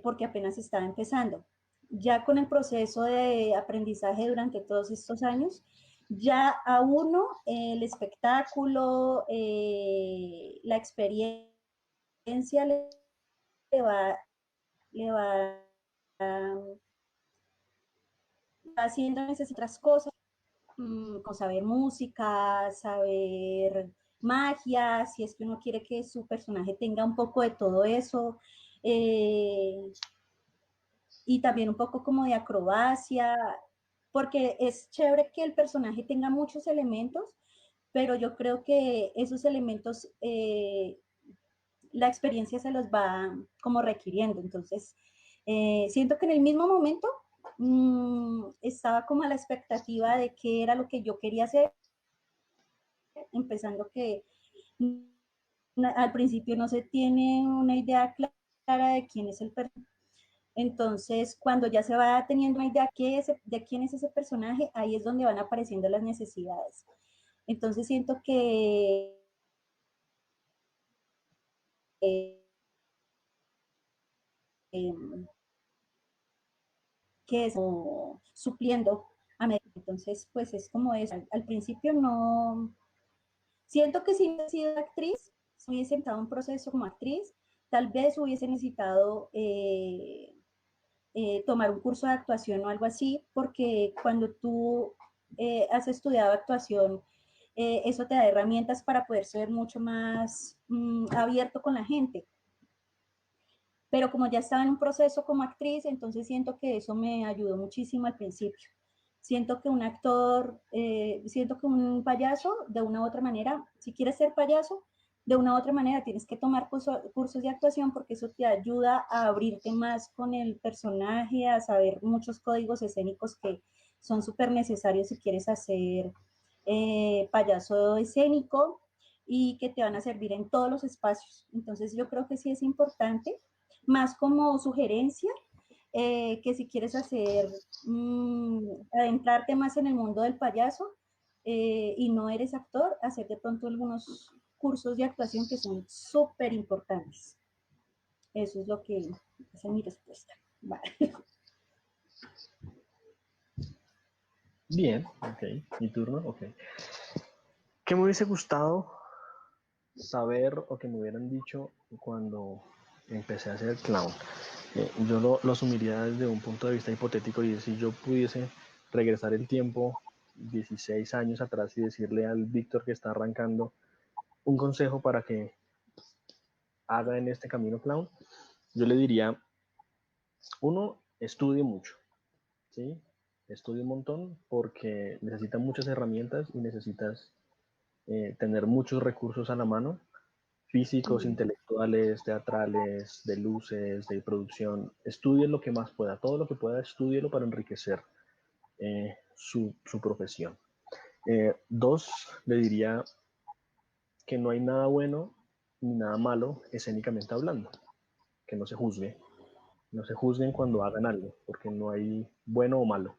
porque apenas estaba empezando. Ya con el proceso de aprendizaje durante todos estos años, ya a uno el espectáculo, la experiencia le va, le va haciendo esas otras cosas, con saber música, saber magia, si es que uno quiere que su personaje tenga un poco de todo eso, eh, y también un poco como de acrobacia, porque es chévere que el personaje tenga muchos elementos, pero yo creo que esos elementos, la experiencia se los va como requiriendo. Entonces, siento que en el mismo momento estaba como a la expectativa de qué era lo que yo quería hacer, empezando que al principio no se tiene una idea clara de quién es el personaje. Entonces, cuando ya se va teniendo una idea de quién es ese personaje, ahí es donde van apareciendo las necesidades. Entonces, siento eh, que es como supliendo a medida. Entonces, pues es como eso. Al principio no, siento que si hubiese sido actriz, si hubiese entrado en un proceso como actriz, tal vez hubiese necesitado tomar un curso de actuación o algo así, porque cuando tú has estudiado actuación, eso te da herramientas para poder ser mucho más abierto con la gente. Pero como ya estaba en un proceso como actriz, entonces siento que eso me ayudó muchísimo al principio. Siento que un actor, siento que un payaso, de una u otra manera, si quieres ser payaso, de una u otra manera tienes que tomar cursos de actuación porque eso te ayuda a abrirte más con el personaje, a saber muchos códigos escénicos que son súper necesarios si quieres hacer payaso escénico y que te van a servir en todos los espacios. Entonces yo creo que sí es importante, más como sugerencia, que si quieres hacer, adentrarte más en el mundo del payaso y no eres actor, hacer de pronto algunos cursos de actuación que son súper importantes. Eso es lo que, esa es mi respuesta. Vale. Bien, ok. Mi turno, ok. ¿Qué me hubiese gustado saber o que me hubieran dicho cuando empecé a ser clown? Yo lo asumiría desde un punto de vista hipotético y es si yo pudiese regresar el tiempo 16 años atrás y decirle al Víctor que está arrancando un consejo para que haga en este camino clown, yo le diría, uno, estudie mucho, ¿sí? Estudie un montón porque necesitas muchas herramientas y necesitas tener muchos recursos a la mano, físicos, intelectuales, teatrales, de luces, de producción. Estudie lo que más pueda, todo lo que pueda, estúdielo para enriquecer su profesión. Dos, le diría que no hay nada bueno ni nada malo escénicamente hablando, que no se juzgue, no se juzguen cuando hagan algo, porque no hay bueno o malo.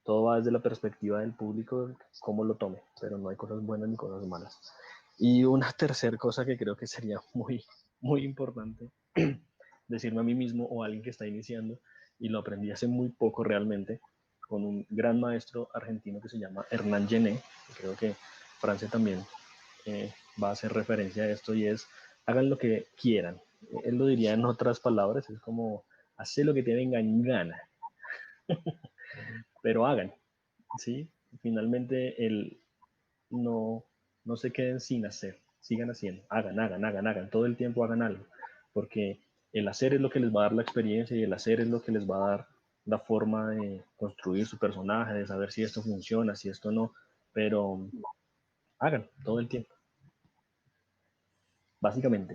Todo va desde la perspectiva del público, cómo lo tome, pero no hay cosas buenas ni cosas malas. Y una tercera cosa que creo que sería muy importante decirme a mí mismo o a alguien que está iniciando, y lo aprendí hace muy poco realmente, con un gran maestro argentino que se llama Hernán Gené, creo que Francia también va a hacer referencia a esto, y es, hagan lo que quieran. Él lo diría en otras palabras, es como, hacer lo que tengan gana, pero hagan, ¿sí? Finalmente, no, no se queden sin hacer, sigan haciendo, hagan, todo el tiempo hagan algo, porque el hacer es lo que les va a dar la experiencia y el hacer es lo que les va a dar la forma de construir su personaje, de saber si esto funciona, si esto no, pero hagan todo el tiempo, básicamente.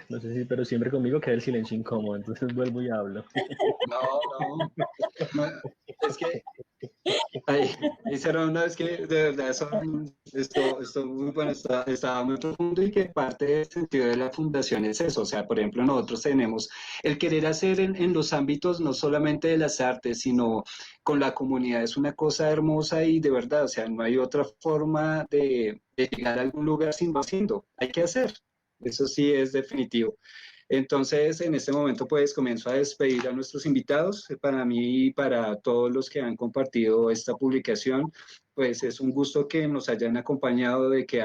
No sé si, pero siempre conmigo queda el silencio incómodo, entonces vuelvo y hablo. No, es que ay, hicieron una vez que de verdad esto muy bueno, estaba muy profundo y que parte del sentido de la fundación es eso. O sea, por ejemplo, nosotros tenemos el querer hacer en los ámbitos no solamente de las artes, sino con la comunidad. Es una cosa hermosa y de verdad, o sea, no hay otra forma de llegar a algún lugar sino haciendo. Hay que hacer. Eso sí es definitivo. Entonces, en este momento, pues comienzo a despedir a nuestros invitados. Para mí y para todos los que han compartido esta publicación, pues es un gusto que nos hayan acompañado, de que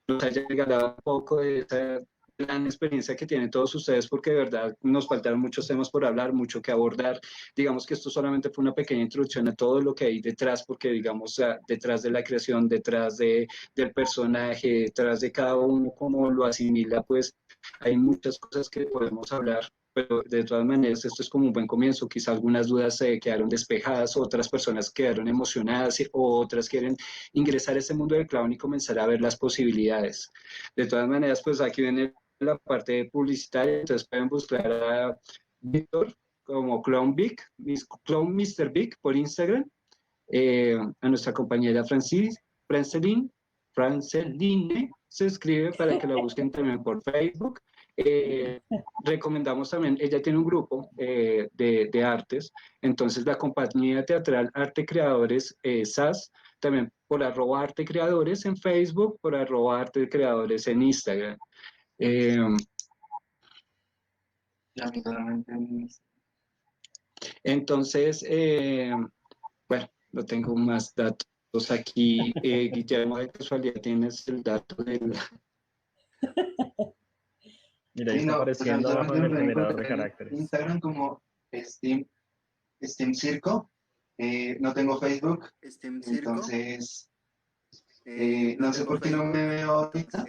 nos hayan regalado un poco de esa gran experiencia que tienen todos ustedes, porque de verdad nos faltaron muchos temas por hablar, mucho que abordar. Digamos que esto solamente fue una pequeña introducción a todo lo que hay detrás, porque digamos, detrás de la creación, del personaje, detrás de cada uno, cómo lo asimila, pues hay muchas cosas que podemos hablar, pero de todas maneras esto es como un buen comienzo. Quizá algunas dudas se quedaron despejadas, otras personas quedaron emocionadas o otras quieren ingresar a ese mundo del clown y comenzar a ver las posibilidades. De todas maneras, pues aquí viene la parte publicitaria, entonces pueden buscar a Víctor como Clown Vic, Clown Mr. Vic por Instagram. a nuestra compañera Franceline se escribe para que la busquen también por Facebook. Recomendamos también, ella tiene un grupo de artes, entonces la compañía teatral Arte Creadores SAS, también por @Arte Creadores en Facebook, por @Arte Creadores en Instagram. Entonces, bueno, no tengo más datos aquí. Guillermo, de casualidad tienes el dato del... Mira, ahí está apareciendo abajo en el generador de caracteres. Instagram como Steam Circo. No tengo Facebook. Steam Circo. Entonces, no sé por qué no me veo ahorita.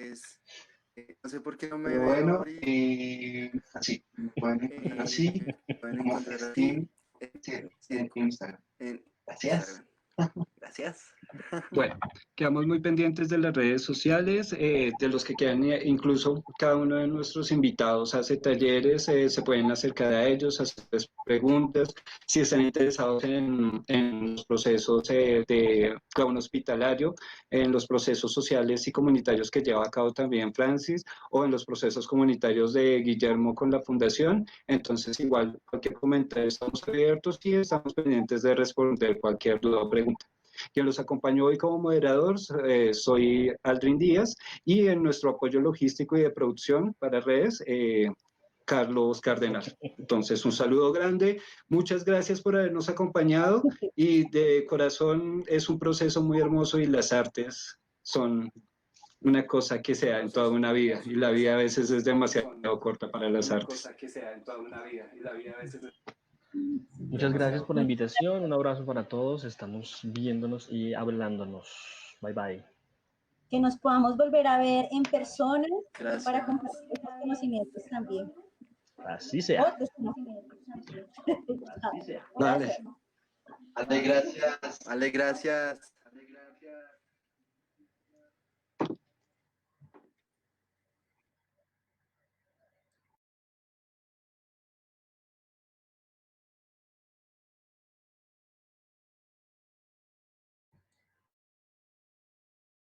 No sé por qué no me Pero veo bueno, ahorita. así, me pueden encontrar así, como Steam en Instagram. Gracias. Gracias. Bueno, quedamos muy pendientes de las redes sociales, de los que quedan, incluso cada uno de nuestros invitados hace talleres, se pueden acercar a ellos, hacer preguntas, si están interesados en los procesos de cada uno hospitalario, en los procesos sociales y comunitarios que lleva a cabo también Francis, o en los procesos comunitarios de Guillermo con la Fundación. Entonces, igual, cualquier comentario estamos abiertos y estamos pendientes de responder cualquier duda o pregunta. Quien los acompañó hoy como moderador soy Aldrin Díaz, y en nuestro apoyo logístico y de producción para redes, Carlos Cardenal. Entonces, un saludo grande, muchas gracias por habernos acompañado, y de corazón es un proceso muy hermoso, y las artes son una cosa que se da en toda una vida, y la vida a veces es demasiado corta para las artes. Muchas gracias por la invitación, un abrazo para todos, estamos viéndonos y hablándonos. Bye bye. Que nos podamos volver a ver en persona Gracias. para compartir estos conocimientos también. Así sea. Otros conocimientos también. Vale. Ale, gracias. Vale, gracias.